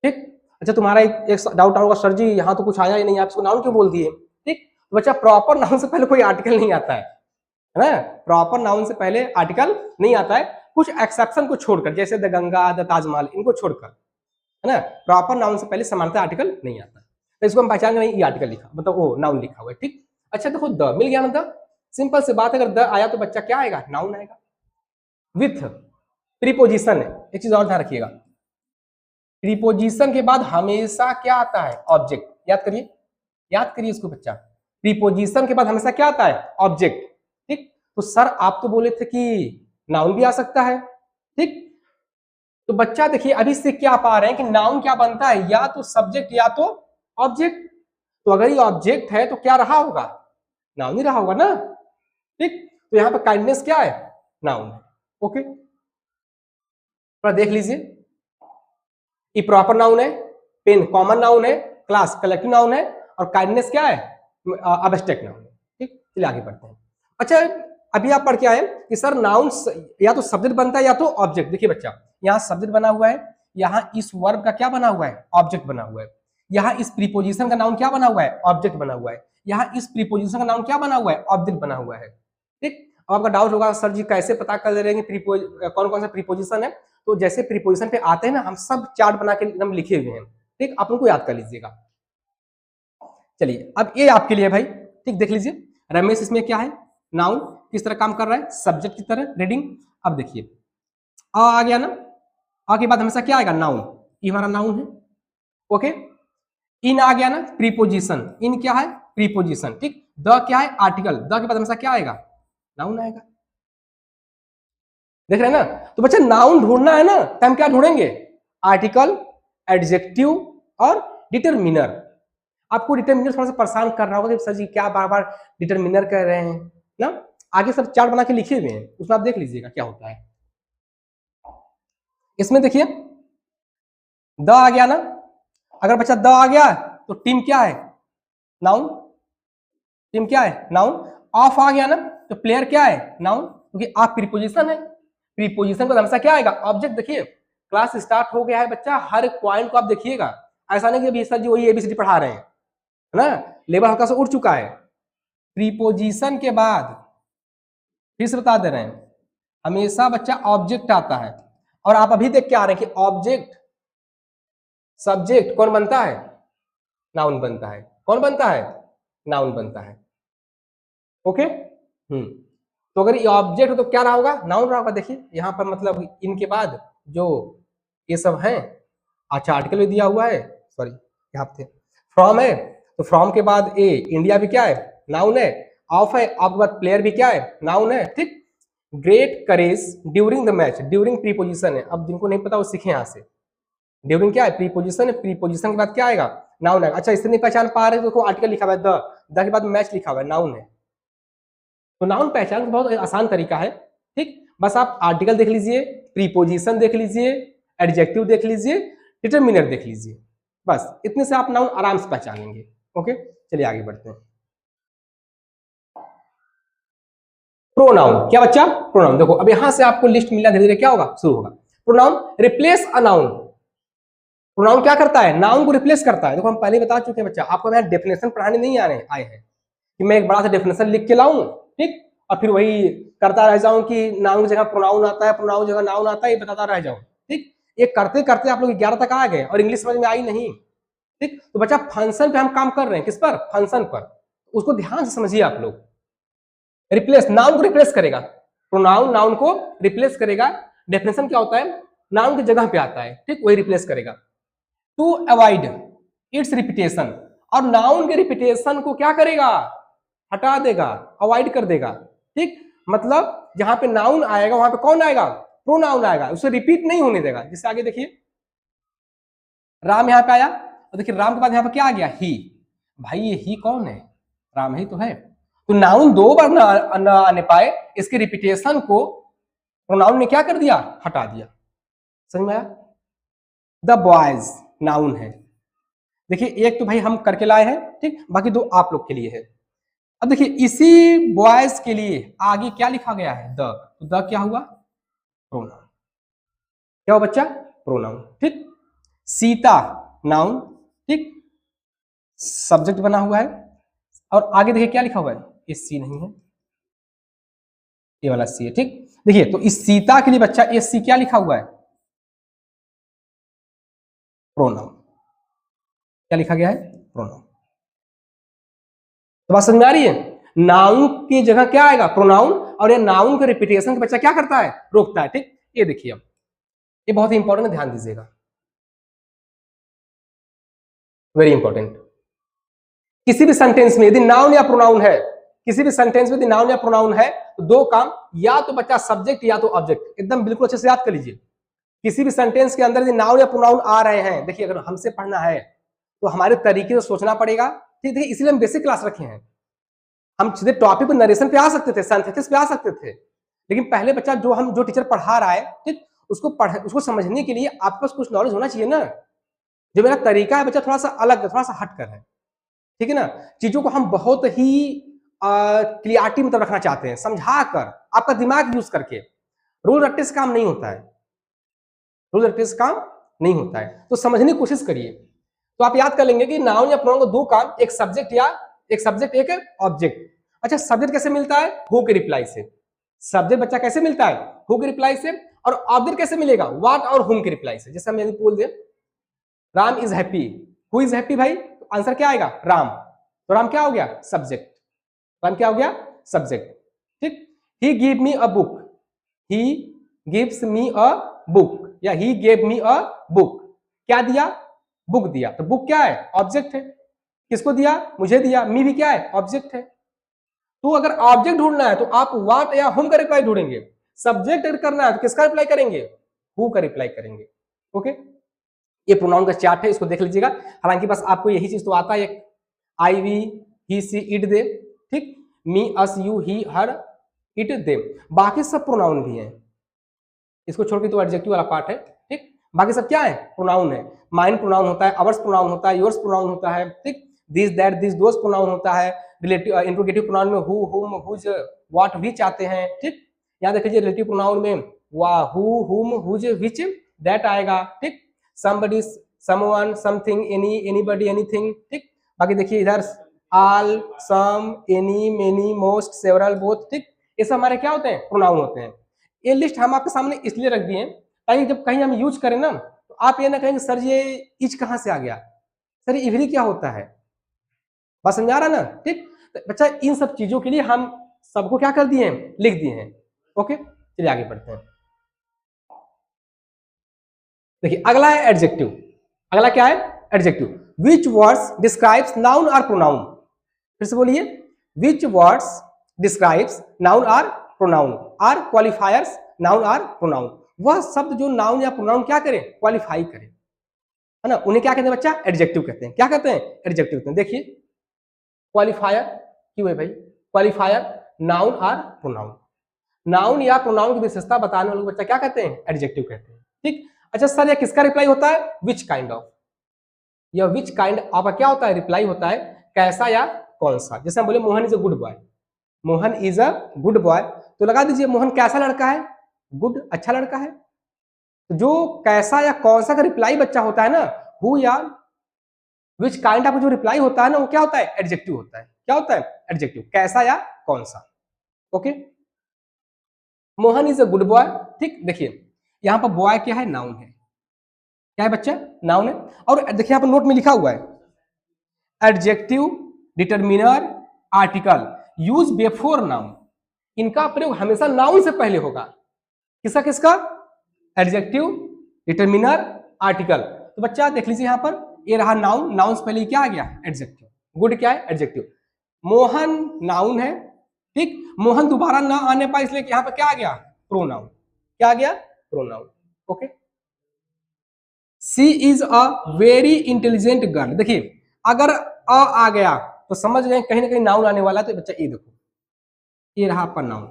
ठीक। अच्छा तुम्हारा एक डाउट होगा, सर जी यहाँ तो कुछ आया ही नहीं, आप इसको नाउन क्यों बोल दिए, ठीक। तो बच्चा प्रॉपर नाउन से पहले कोई आर्टिकल नहीं आता है ना, प्रॉपर नाउन से पहले आर्टिकल नहीं आता है, कुछ एक्सेप्शन को छोड़कर, जैसे द गंगा, द ताजमहल, इनको छोड़कर, है ना, प्रॉपर नाउन से पहले समानता आर्टिकल नहीं आता। तो इसको हम पहचान नहीं, ये आर्टिकल लिखा, मतलब वो नाउन लिखा हुआ है, ठीक। अच्छा देखो द मिल गया ना, द सिंपल से बात, अगर द आया तो बच्चा क्या आएगा, नाउन आएगा। विथ प्रीपोजिशन है, एक चीज और ध्यान रखिएगा, प्रीपोजिशन के बाद हमेशा क्या आता है? ऑब्जेक्ट। याद करिए इसको बच्चा, प्रीपोजिशन के बाद हमेशा क्या आता है? ऑब्जेक्ट। ठीक, तो सर आप तो बोले थे कि नाउन भी आ सकता है। ठीक, तो बच्चा देखिए अभी से क्या पा रहे हैं कि नाउन क्या बनता है? या तो सब्जेक्ट या तो ऑब्जेक्ट। तो अगर ये ऑब्जेक्ट है तो क्या रहा होगा? नाउन ही रहा होगा ना। ठीक, तो यहाँ पर काइंडनेस क्या है? नाउन है। ओके, थोड़ा देख लीजिए, ये प्रॉपर नाउन है, पेन कॉमन नाउन है, क्लास कलेक्टिव नाउन है, और काइंडनेस क्या है? अब्स्ट्रैक्ट नाउन है। ठीक, चलिए आगे बढ़ते हैं। अच्छा, अभी आप पढ़ के आए कि सर नाउन या तो सब्जेक्ट बनता है या तो ऑब्जेक्ट। देखिए बच्चा, यहाँ सब्जेक्ट बना हुआ है, यहाँ इस वर्ब का क्या बना हुआ है? ऑब्जेक्ट बना हुआ है। यहाँ इस प्रीपोजिशन का नाउन क्या बना हुआ है? ऑब्जेक्ट बना हुआ है। यहाँ इस प्रीपोजिशन का नाउन क्या बना हुआ है? ऑब्जेक्ट बना हुआ है। ठीक, अब आपका डाउट होगा सर जी कैसे पता कर ले रहे हैं कौन कौन सा प्रीपोजिशन है? तो जैसे प्रीपोजिशन पे आते हैं ना, हम सब चार्ट बना के एकदम लिखे हुए हैं। ठीक, आप उनको याद कर लीजिएगा। चलिए अब ये आपके लिए भाई, ठीक, देख लीजिए रमेश इसमें क्या है? नाउन किस तरह काम कर रहा है? सब्जेक्ट की तरह, रीडिंग। अब देखिए आ गया ना, आ के बाद हमेशा क्या आएगा? नाउन। ये हमारा नाउन है। ओके, इन आ गया ना, प्रीपोजिशन। इन क्या है? प्रीपोजिशन। ठीक, द क्या है? आर्टिकल। द के बाद हमेशा क्या आएगा? नाउन आएगा। देख रहे हैं ना? तो बच्चा नाउन ढूंढना है ना, तो हम क्या ढूंढेंगे? आर्टिकल, एडजेक्टिव और डिटरमिनर। आपको डिटरमिनर थोड़ा सा परेशान कर रहा होगा कि सर जी क्या बार बार डिटरमिनर कह रहे हैं ना। आगे सब चार्ट बना के लिखे हुए हैं, उसमें आप देख लीजिएगा क्या होता है। इसमें देखिए द आ गया ना, अगर बच्चा द आ गया तो टीम क्या है? नाउन। टीम क्या है? नाउन। ऑफ आ गया ना, तो प्लेयर क्या है? नाउन, क्योंकि आप प्रीपोजिशन है। प्रीपोजिशन को हमेशा क्या आएगा? ऑब्जेक्ट। देखिए क्लास स्टार्ट हो गया है बच्चा, हर पॉइंट को आप देखिएगा। ऐसा नहीं कि अभी सर जी वही एबीसीडी पढ़ा रहे हैं, है ना, लेवल हल्का सा उठ चुका है। प्रीपोजिशन के बाद फिर से बता दे रहे हैं, हमेशा बच्चा ऑब्जेक्ट आता है। और आप अभी देख के आ रहे हैं कि ऑब्जेक्ट सब्जेक्ट कौन बनता है? नाउन बनता है। कौन बनता है? नाउन बनता है। ओके, तो अगर ये ऑब्जेक्ट हो तो क्या रहा होगा? नाउन रहा होगा। देखिए यहाँ पर मतलब इनके बाद जो ये सब है, अच्छा आर्टिकल भी दिया हुआ है, सॉरी यहाँ पे फ्रॉम है, तो फ्रॉम के बाद ए इंडिया भी क्या है? नाउन है। ऑफ है, ऑफ के बाद प्लेयर भी क्या है? नाउन है। ठीक, great courage during the match, during preposition है। अब जिनको नहीं पता वो सीखे यहाँ से। ड्यूरिंग क्या है? प्रीपोजिशन है। प्रीपोजिशन के बाद क्या आएगा? नाउन है। अच्छा इससे नहीं पहचान पा रहे तो आर्टिकल लिखा हुआ है द के बाद मैच लिखा हुआ है, नाउन है। तो नाउन पहचान का बहुत आसान तरीका है। ठीक, बस आप आर्टिकल देख लीजिए, प्रीपोजिशन देख लीजिए, एडजेक्टिव देख लीजिए, डिटरमिनर देख लीजिए, बस इतने से आप नाउन आराम से पहचान लेंगे। ओके, चलिए आगे बढ़ते हैं। प्रोनाउन क्या बच्चा? प्रोनाउन देखो अब यहां से आपको लिस्ट मिलना धीरे धीरे क्या होगा? शुरू होगा। Pronoun replace a noun. Pronoun क्या करता है? नाउन को रिप्लेस करता है। देखो हम पहले बता चुके हैं बच्चा, आपको यहाँ डेफिनेशन पढ़ाने नहीं आए हैं कि मैं एक बड़ा सा डेफिनेशन लिख के लाऊं, ठीक, और फिर वही करता रह जाऊं कि नाउन की जगह प्रोनाउन आता है, प्रोनाउन जगह नाउन आता है, ये बताता रह जाऊं। ठीक, ये करते करते आप लोग 11 तक आ गए और इंग्लिश समझ में आई नहीं। ठीक, तो बच्चा फंक्शन पे हम काम कर रहे हैं। किस पर? फंक्शन पर। उसको ध्यान से समझिए आप लोग। रिप्लेस, नाउन को रिप्लेस करेगा। प्रोनाउन नाउन को रिप्लेस करेगा। डेफिनेशन क्या होता है? नाउन की जगह पे आता है। ठीक, वही रिप्लेस करेगा। टू अवॉइड इट्स रिपीटेशन, और नाउन के रिपीटेशन को क्या करेगा? हटा देगा, अवॉइड कर देगा। ठीक, मतलब जहां पे नाउन आएगा वहां पे कौन आएगा? प्रोनाउन आएगा, उसे रिपीट नहीं होने देगा। जिससे आगे देखिए राम यहाँ पे आया, और देखिए राम के बाद यहाँ पे क्या आ गया? ही। भाई ये ही कौन है? राम ही तो है। तो नाउन दो बार ना आने पाए, इसके रिपीटेशन को प्रोनाउन ने क्या कर दिया? हटा दिया। समझ में आया? द बॉयज नाउन है। देखिए एक तो भाई हम करके लाए हैं, ठीक, बाकी दो आप लोग के लिए है। अब देखिए इसी बॉयज के लिए आगे क्या लिखा गया है? द। तो द क्या हुआ? प्रोनाउन। क्या हुआ बच्चा? प्रोनाउन। ठीक, सीता नाउन, ठीक, सब्जेक्ट बना हुआ है। और आगे देखिए क्या लिखा हुआ है? ये सी नहीं है, ये वाला सी है। ठीक, देखिए तो इस सीता के लिए बच्चा ये सी क्या लिखा हुआ है? प्रोनाउन। क्या लिखा गया है? प्रोनाउन। तो बात समझ में आ रही है? नाउन की जगह क्या आएगा? प्रोनाउन। और ये नाउन के रिपीटेशन के बच्चा क्या करता है? रोकता है। ठीक, ये देखिए अब ये बहुत ही इंपॉर्टेंट है, ध्यान दीजिएगा, वेरी इंपॉर्टेंट। किसी भी सेंटेंस में यदि नाउन या प्रोनाउन है, किसी भी सेंटेंस में यदि नाउन या प्रोनाउन है तो दो काम, या तो बच्चा सब्जेक्ट या तो ऑब्जेक्ट, एकदम बिल्कुल अच्छे से याद कर लीजिए। किसी भी सेंटेंस के अंदर यदि नाउन या प्रोनाउन आ रहे हैं, देखिए अगर हमसे पढ़ना है तो हमारे तरीके से सोचना पड़ेगा, ठीक है, इसलिए हम बेसिक क्लास रखे हैं। हम सीधे टॉपिक पर नरेशन पे आ सकते थे, सिंथेसिस पे आ सकते थे, लेकिन पहले बच्चा जो टीचर पढ़ा रहा है, ठीक, उसको समझने के लिए आपके पास कुछ नॉलेज होना चाहिए ना। जो मेरा तरीका है बच्चा थोड़ा सा अलग है, थोड़ा सा हट कर है, ठीक है ना। चीजों को हम बहुत ही क्लियरिटी मतलब रखना चाहते हैं, समझा कर, आपका दिमाग यूज करके। रूल रट्टे से काम नहीं होता है, रूल रट्टे से काम नहीं होता है, तो समझने की कोशिश करिए। तो आप याद कर लेंगे कि नाउन या प्रोनाउन को दो काम, एक सब्जेक्ट एक ऑब्जेक्ट। अच्छा, सब्जेक्ट कैसे मिलता है? हु के रिप्लाई से। सब्जेक्ट बच्चा कैसे मिलता है? हु के रिप्लाई से। और ऑब्जेक्ट कैसे मिलेगा? व्हाट और हुम के रिप्लाई से। जैसे हम यदि बोल दे Ram is happy, who is happy भाई, तो आंसर क्या आएगा? राम। तो राम क्या हो गया? सब्जेक्ट। राम क्या हो गया? सब्जेक्ट, ठीक। He give me a book, he gives me a book, या he gave me a book. क्या दिया? बुक दिया। तो बुक क्या है? ऑब्जेक्ट है। किसको दिया? मुझे दिया। मी भी क्या है? ऑब्जेक्ट है। तो अगर ऑब्जेक्ट ढूंढना है तो आप व्हाट या हुम का रिप्लाई ढूंढेंगे। सब्जेक्ट अगर करना है तो किसका रिप्लाई करेंगे? हु का रिप्लाई करेंगे। ओके, ये प्रोनाउन का चार्ट है, इसको देख लीजिएगा। हालांकि बस आपको यही चीज तो आता है, आई we he see it they, ठीक, मी us you he her it they, बाकी सब प्रोनाउन भी है। इसको छोड़ के तो एडजेक्टिव वाला पार्ट है, ठीक। बाकी सब क्या है? प्रोनाउन है। माइन प्रोनाउन होता है, अवर्स प्रोनाउन होता है, योर्स प्रोनाउन होता है, ठीक। This that this those pronoun होता है। रिलेटिव इंट्रोगेटिव प्रोनाउन में who whom whose what which आते हैं, ठीक। यहाँ देख लीजिए रिलेटिव प्रोनाउन में वा who whom whose which that आएगा, ठीक। somebody someone something any anybody anything, ठीक। बाकी देखिए इधर all some any many most several both, ठीक। ये सब हमारे क्या होते हैं? प्रोनाउन होते हैं। ये लिस्ट हम आपके सामने इसलिए रख दिए ताकि जब कहीं हम यूज करें ना तो आप ये ना कहेंगे सर ये इच कहां से आ गया, सर ये इवरी क्या होता है। बात समझ आ रहा ना, ठीक। तो बच्चा इन सब चीजों के लिए हम सबको क्या कर दिए हैं? लिख दिए हैं। ओके, चलिए आगे बढ़ते हैं। देखिए अगला है एडजेक्टिव। अगला क्या है? एडजेक्टिव। विच वर्ड्स डिस्क्राइब्स नाउन और प्रोनाउन। फिर से बोलिए, विच वर्ड्स डिस्क्राइब्स नाउन और प्रोनाउन आर क्वालिफायर्स नाउन और प्रोनाउन। वह शब्द जो नाउन या प्रोनाउन क्या करें? क्वालिफाई करें, है ना, उन्हें क्या कहते हैं बच्चा? एडजेक्टिव कहते हैं। क्या कहते हैं? एडजेक्टिव कहते हैं। देखिए क्वालिफायर क्यों है भाई? क्वालिफायर नाउन और प्रोनाउन, नाउन या प्रोनाउन की विशेषता बताने वाले बच्चा क्या कहते हैं? एडजेक्टिव कहते हैं, ठीक। अच्छा सर ये किसका रिप्लाई होता है? Which kind of. यह विच काइंड ऑफ क्या होता है? रिप्लाई होता है कैसा या कौन सा। जैसे हम बोले Mohan is a good boy, Mohan is a good boy, तो लगा दीजिए मोहन कैसा लड़का है? गुड, अच्छा लड़का है। तो जो कैसा या कौन सा का रिप्लाई बच्चा होता है ना, हु या विच काइंड ऑफ जो रिप्लाई होता है ना, वो क्या होता है? एडजेक्टिव होता है। क्या होता है? एडजेक्टिव, कैसा या कौन सा। Okay, Mohan is a good boy, ठीक। देखिए यहां पर बॉय क्या है? नाउन है। क्या है बच्चा? नाउन है। और देखिए यहाँ पर नोट में लिखा हुआ है adjective determiner article use before noun. इनका प्रयोग हमेशा नाउन से पहले होगा। किसका किसका? Adjective determiner article. तो बच्चा देख लीजिए यहाँ पर ये रहा नाउन, नाउन से पहले क्या आ गया? एडजेक्टिव। गुड क्या है? एडजेक्टिव। मोहन नाउन है, ठीक। मोहन दोबारा ना आने पाए इसलिए यहाँ पर क्या आ गया? प्रोनाउन। क्या आ गया? Pronoun. Okay, she is a very intelligent girl. देखिए अगर अ आ गया तो समझ गए कहीं ना कहीं नाउन आने वाला है। तो बच्चा ये देखो, ये रहा आपका नाउन,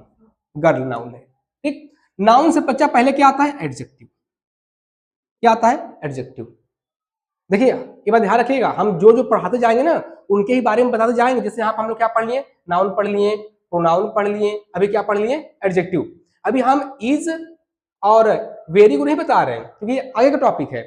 गर्ल नाउन है, ठीक। नाउन से बच्चा पहले क्या आता है? एडजेक्टिव। क्या आता है? एडजेक्टिव। देखिए ये बात ध्यान रखिएगा, हम जो जो पढ़ाते जाएंगे ना उनके ही बारे में बताते जाएंगे। जैसे यहाँ पर हम लोग क्या पढ़ लिए? नाउन पढ़ लिए, प्रोनाउन पढ़ लिए, अभी क्या पढ़ लिए? एडजेक्टिव। अभी हम इज और वेरी को नहीं बता रहे हैं क्योंकि ये आगे का टॉपिक है,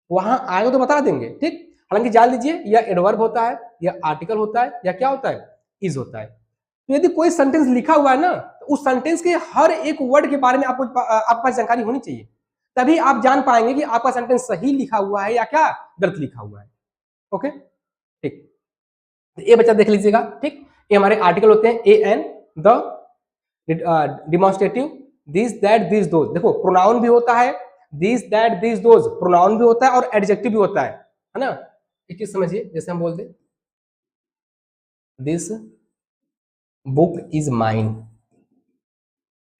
वहां आएगा तो बता देंगे, ठीक। हालांकि जान लीजिए या एडवर्ब होता है या आर्टिकल होता है या क्या होता है? इज होता है। तो यदि कोई सेंटेंस लिखा हुआ है ना तो उस सेंटेंस के हर एक वर्ड के बारे में आपको आपके पास जानकारी होनी चाहिए, तभी आप जान पाएंगे कि आपका सेंटेंस सही लिखा हुआ है या क्या गलत लिखा हुआ है। ओके, ठीक। ये बच्चा देख लीजिएगा, ठीक। ये हमारे आर्टिकल होते हैं a an, the, demonstrative, this that this those. देखो प्रोनाउन भी होता है, this that this those pronoun भी होता है और एडजेक्टिव भी होता है ना। एक चीज समझिए, जैसे हम बोलते this book is mine,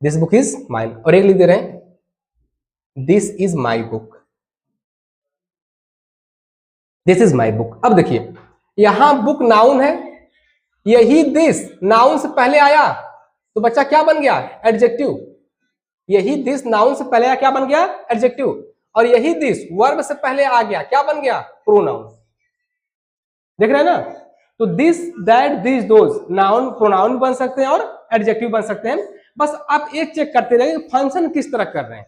this book is mine, और एक लिख दे रहे हैं this is my book, this is my book. अब देखिए यहां बुक नाउन है, यही दिस नाउन से पहले आया तो बच्चा क्या बन गया, एडजेक्टिव। यही दिस नाउन से पहले आया, क्या बन गया, एडजेक्टिव। और यही दिस वर्ब से पहले आ गया, क्या बन गया, प्रोनाउन। देख रहे हैं ना। तो this that this those noun pronoun बन सकते हैं और एडजेक्टिव बन सकते हैं। बस आप एक चेक करते रहिए फंक्शन किस तरह कर रहे हैं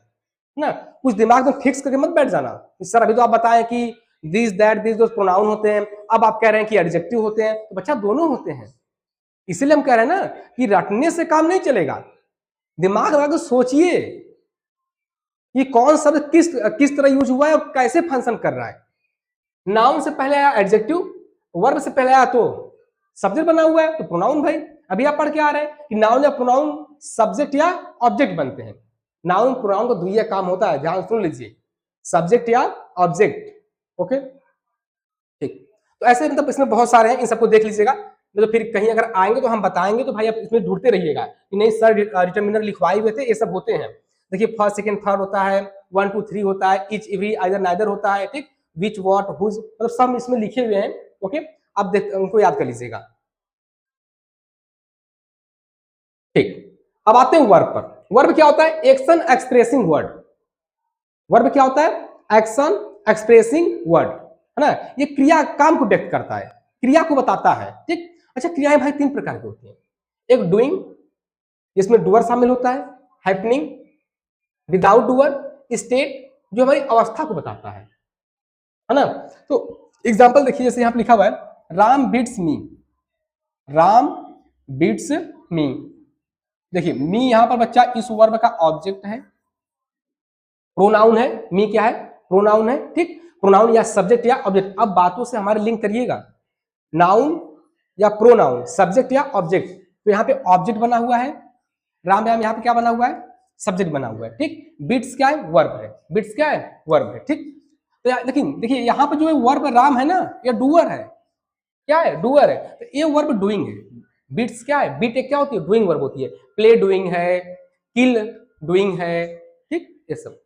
ना, कुछ दिमाग में फिक्स करके मत बैठ जाना। सर अभी तो आप बताएं कि this that this those pronoun होते हैं, अब आप कह रहे हैं कि एडजेक्टिव होते हैं, तो बच्चा दोनों होते हैं। इसीलिए हम कह रहे हैं ना कि रटने से काम नहीं चलेगा, दिमाग लगा के सोचिए कि कौन शब्द किस तरह यूज हुआ है और कैसे फंक्शन कर रहा है। नाउन से पहले आया एडजेक्टिव, वर्ब से पहले आया तो सब्जेक्ट बना हुआ है तो प्रोनाउन। भाई अभी आप पढ़ के आ रहे हैं कि नाउन या प्रोनाउन सब्जेक्ट या ऑब्जेक्ट बनते हैं। नाउन प्रोनाउन का दुइया काम होता है, ध्यान सुन लीजिए, सब्जेक्ट या ऑब्जेक्ट। ओके ठीक, तो ऐसे मतलब इसमें बहुत सारे हैं, इन सबको देख लीजिएगा। तो फिर कहीं अगर आएंगे तो हम बताएंगे, तो भाई आप इसमें ढूंढते रहिएगा कि नहीं सर डिटर्मिनर लिखवाए हुए थे, ये सब होते हैं। देखिए फर्स्ट सेकंड थर्ड होता है, 1 2 3 होता है, इच एवरी आइदर नाइदर होता है, ठीक, विच व्हाट हुज, मतलब सब इसमें लिखे हुए हैं। ओके अब देख उनको याद कर लीजिएगा। ठीक, अब आते हैं वर्ब पर। वर्ब क्या होता है, एक्शन एक्सप्रेसिंग वर्ड। वर्ब क्या होता है, एक्शन एक्सप्रेसिंग वर्ड, है ना। ये क्रिया काम को व्यक्त करता है, क्रिया को बताता है, ठीक। अच्छा क्रियाएं भाई 3 प्रकार की होती हैं। एक डूइंग, जिसमें डूअर शामिल होता है, हैपनिंग, विदाउट डूअर, स्टेट जो हमारी अवस्था को बताता है ना। तो एग्जांपल देखिए, जैसे यहां पर लिखा हुआ है राम बीट्स मी, राम बीट्स मी। देखिए मी यहां पर बच्चा इस वर्ब का ऑब्जेक्ट है, प्रोनाउन है, मी क्या है, प्रोनाउन है, ठीक। प्रोनाउन या सब्जेक्ट या ऑब्जेक्ट। अब बातों से हमारे लिंक करिएगा, नाउन या प्रोनाउन, सब्जेक्ट या ऑब्जेक्ट। तो यहाँ पे ऑब्जेक्ट बना हुआ है, राम राम यहाँ पे क्या बना हुआ है, सब्जेक्ट बना हुआ है, ठीक। बिट्स क्या है, वर्ब है, बिट्स क्या है, वर्ब है, ठीक। तो लेकिन देखिए यहाँ पे जो है वर्ब राम है ना, ये डूअर है, क्या है, डूअर है। तो ये वर्ब डूइंग है। बिट्स क्या है, बिट एक क्या होती है, डूइंग वर्ब होती है। प्ले डूइंग है, किल डूइंग है, ठीक, ये सब।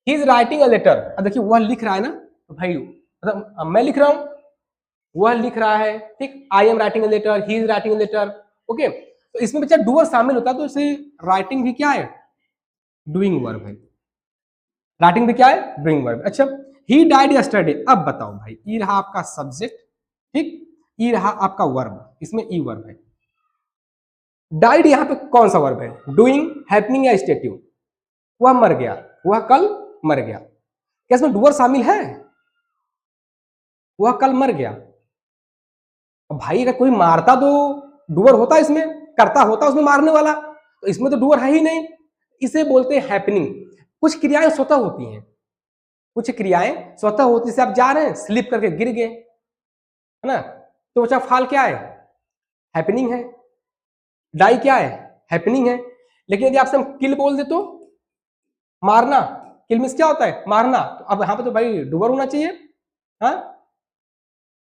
He is writing a letter, अब देखिए वह लिख रहा है ना, तो भाई मतलब मैं लिख रहा हूं, वह लिख रहा है, ठीक। I am writing a letter, he is writing a letter. Okay तो इसमें बच्चा डूअर शामिल होता है, तो इसे राइटिंग भी क्या है, डूइंग वर्ब है। राइटिंग भी क्या है, डूइंग वर्ब। अच्छा ही डाइड यस्टरडे, अब बताओ भाई, ई रहा आपका सब्जेक्ट, ठीक, ई रहा आपका वर्ब, इसमें ई वर्ब है। डाइड यहाँ पे कौन सा वर्ब है, डूइंग, हैपनिंग या स्टेटिव। वह मर गया, वह कल मर गया, क्या इसमें डूअर शामिल है, वह कल मर गया। भाई अगर कोई मारता तो डूअर होता, इसमें करता होता उसमें मारने वाला, तो इसमें तो डूअर है ही नहीं, इसे बोलते हैं हैपनिंग। कुछ क्रियाएं स्वतः होती हैं, कुछ क्रियाएं स्वतः होती, जैसे आप जा रहे हैं स्लिप करके गिर गए, है ना, तो बच्चा फाल क्या है, हैपनिंग है। डाई क्या है, हैपनिंग है। लेकिन यदि आपसे हम किल बोल दे तो मारना, किल मींस क्या होता है, मारना, तो अब यहाँ पे तो भाई डूअर होना चाहिए, हाँ,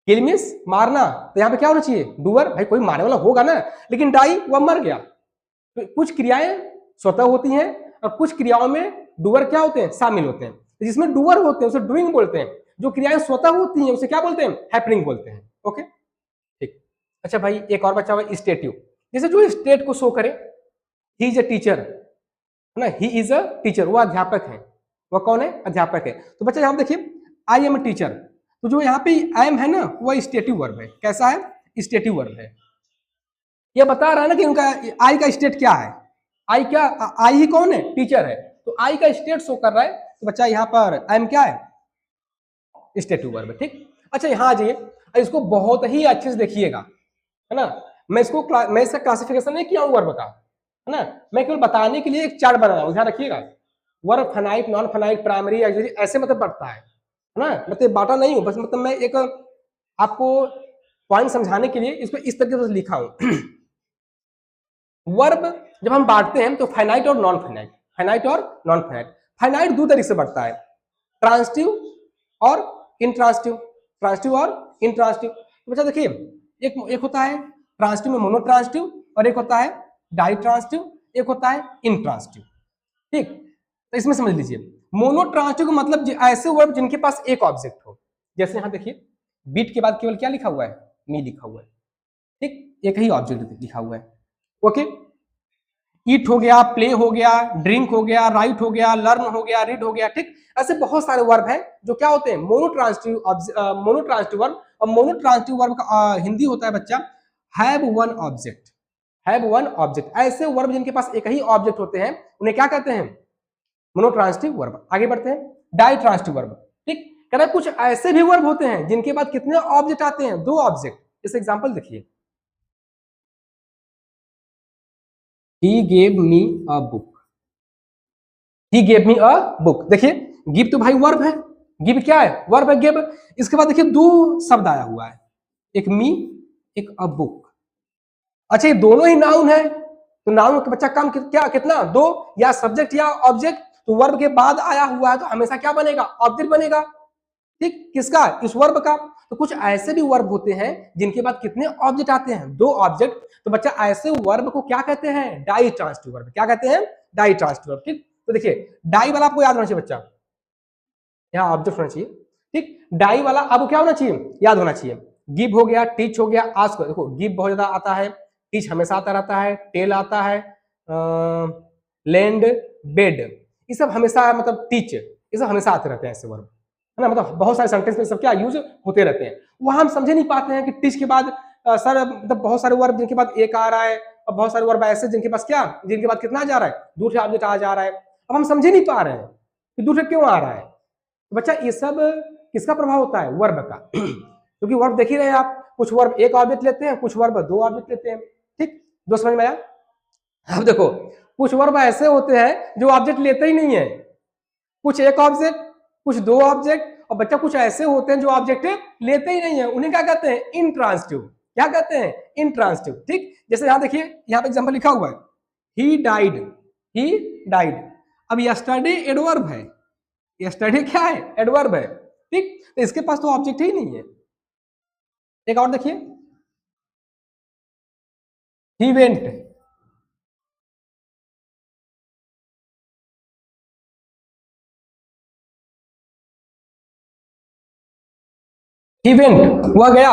किल मींस मारना, तो यहाँ पे क्या होना चाहिए, डूअर, भाई कोई मारने वाला होगा ना। लेकिन डाई वह मर गया। तो कुछ क्रियाएं स्वतः होती हैं और कुछ क्रियाओं में डूअर क्या होते हैं, शामिल होते हैं। जिसमें डूअर होते हैं उसे डूइंग बोलते हैं, जो क्रियाएं स्वतः होती हैं उसे क्या बोलते हैं, हैपनिंग बोलते हैं। ओके ठीक। अच्छा भाई एक और बचा हुआ स्टेटिव, जैसे जो स्टेट को शो करे, ही इज अ टीचर, है ना, ही इज अ टीचर, वो अध्यापक है, वह कौन है, अध्यापक है। तो बच्चा यहाँ देखिए आई एम अ टीचर, तो जो यहाँ पे आई एम है ना, वह स्टेटिव वर्ब है। कैसा है, स्टेटिव वर्ब है। ये बता रहा है ना कि उनका आई का स्टेट क्या है, आई क्या, आई ही कौन है, टीचर है, तो आई का स्टेट शो कर रहा है। तो बच्चा यहाँ पर आई एम क्या है, स्टेटिव वर्ब है, ठीक। अच्छा यहाँ आ जाइए, इसको बहुत ही अच्छे से देखिएगा, है ना। मैं इसका क्लासिफिकेशन नहीं किया हूँ वर्ब का, है ना, मैं केवल बताने के लिए एक चार्ट बना रहा हूँ, ध्यान रखिएगा। Verb finite, non finite, primary, ऐसे मतलब बढ़ता है ना, मतलब बांटा नहीं हूँ, बस मतलब मैं एक आपको पॉइंट समझाने के लिए इसको इस तरीके से लिखा हूं। वर्ब जब हम बांटते हैं तो फाइनाइट और नॉन फाइनाइट, फाइनाइट और नॉन फाइनाइट। फाइनाइट दो तरीके से बढ़ता है, ट्रांसिटिव और इंट्रांसिटिव, ट्रांसिटिव और इंट्रांसिटिव। तो बच्चा देखिए एक होता है ट्रांसिटिव में मोनोट्रांसिटिव, और एक होता है डाई ट्रांसिटिव, एक होता है इंट्रांसिटिव। ठीक, तो इसमें समझ लीजिए मोनोट्रांसिटिव का मतलब ऐसे वर्ब जिनके पास एक ऑब्जेक्ट हो, जैसे यहां देखिए बीट के बाद केवल क्या लिखा हुआ है, मी लिखा हुआ है। ठीक, एक ही ऑब्जेक्ट लिखा हुआ है। ओके, ईट हो गया, प्ले हो गया, ड्रिंक हो गया, राइट हो गया, लर्न हो गया, रीड हो गया। ठीक, ऐसे बहुत सारे वर्ब हैं जो क्या होते हैं मोनोट्रांसिटिव वर्ब। और मोनोट्रांसिटिव वर्ब का हिंदी होता है बच्चा have one object, have one object. ऐसे वर्ब जिनके पास एक ही ऑब्जेक्ट होते हैं उन्हें क्या कहते हैं, मोनोट्रांसिटिव वर्ब। आगे बढ़ते हैं, डाई ट्रांसिटिव वर्ब। ठीक, कह रहा है कुछ ऐसे भी वर्ब होते हैं जिनके बाद कितने ऑब्जेक्ट आते हैं, दो ऑब्जेक्ट। इस एग्जांपल देखिए, he gave me a book, he gave me a book। देखिए गिव तो भाई वर्ब है, गिव क्या है, वर्ब है गिव। इसके बाद देखिए दो शब्द आया हुआ है, एक मी एक अ बुक। अच्छा ये दोनों ही नाउन है, तो नाउन का बच्चा काम क्या कितना, दो, या सब्जेक्ट या ऑब्जेक्ट। तो वर्ब के बाद आया हुआ है तो हमेशा क्या बनेगा, ऑब्जेक्ट बनेगा। ठीक, किसका, इस वर्ब का। तो कुछ ऐसे भी वर्ब होते हैं जिनके बाद कितने ऑब्जेक्ट आते हैं, दो ऑब्जेक्ट। तो बच्चा ऐसे वर्ब को क्या कहते हैं, डाई ट्रांसिटिव वर्ब। क्या कहते हैं, डाई ट्रांसिटिव वर्ब। ठीक, तो देखिए डाई वाला आपको याद होना चाहिए बच्चा, यहाँ ऑब्जेक्ट होना चाहिए। ठीक, डाई वाला आपको क्या होना चाहिए, याद होना चाहिए। गिव हो गया, टीच हो गया, आस्क। देखो गिव बहुत ज्यादा आता है, टीच हमेशा आता रहता है, टेल आता है, लैंड, बेड, ये सब हमेशा, मतलब टीच, ये सब हमेशा आते रहते हैं ऐसे वर्ब, है ना। मतलब बहुत सारे सेंटेंस में सब क्या यूज होते रहते हैं। वहां हम समझे नहीं पाते हैं कि टीच के बाद सर मतलब बहुत सारे वर्ब जिनके बाद एक आ रहा है, और बहुत सारे वर्ब ऐसे जिनके पास क्या, जिनके बाद कितना जा रहा है, दूसरे ऑब्जेक्ट आ जा रहा है। अब हम समझे नहीं पा रहे हैं कि दूसरे क्यों आ रहा है। तो बच्चा ये सब किसका प्रभाव होता है, वर्ब का। क्योंकि वर्ब देख ही रहे हैं आप, कुछ वर्ब एक ऑब्जेक्ट लेते हैं, कुछ वर्ब दो ऑब्जेक्ट लेते हैं। ठीक, दो समझ में आया। अब देखो कुछ वर्ब ऐसे होते हैं जो ऑब्जेक्ट लेते ही नहीं है, कुछ एक ऑब्जेक्ट, कुछ दो ऑब्जेक्ट, और बच्चा कुछ ऐसे होते हैं जो ऑब्जेक्ट लेते ही नहीं है, उन्हें क्या कहते हैं, इंट्रांसिटिव। क्या कहते हैं, इंट्रांसिटिव। ठीक, जैसे यहां देखिए, यहाँ पे एग्जांपल लिखा हुआ है, ही डाइड, ही डाइड। अब यस्टरडे एडवर्ब है, यस्टरडे क्या है, एडवर्ब है। ठीक, तो इसके पास तो ऑब्जेक्ट ही नहीं है। एक और देखिए, ही वेंट, ही वेंट हुआ गया,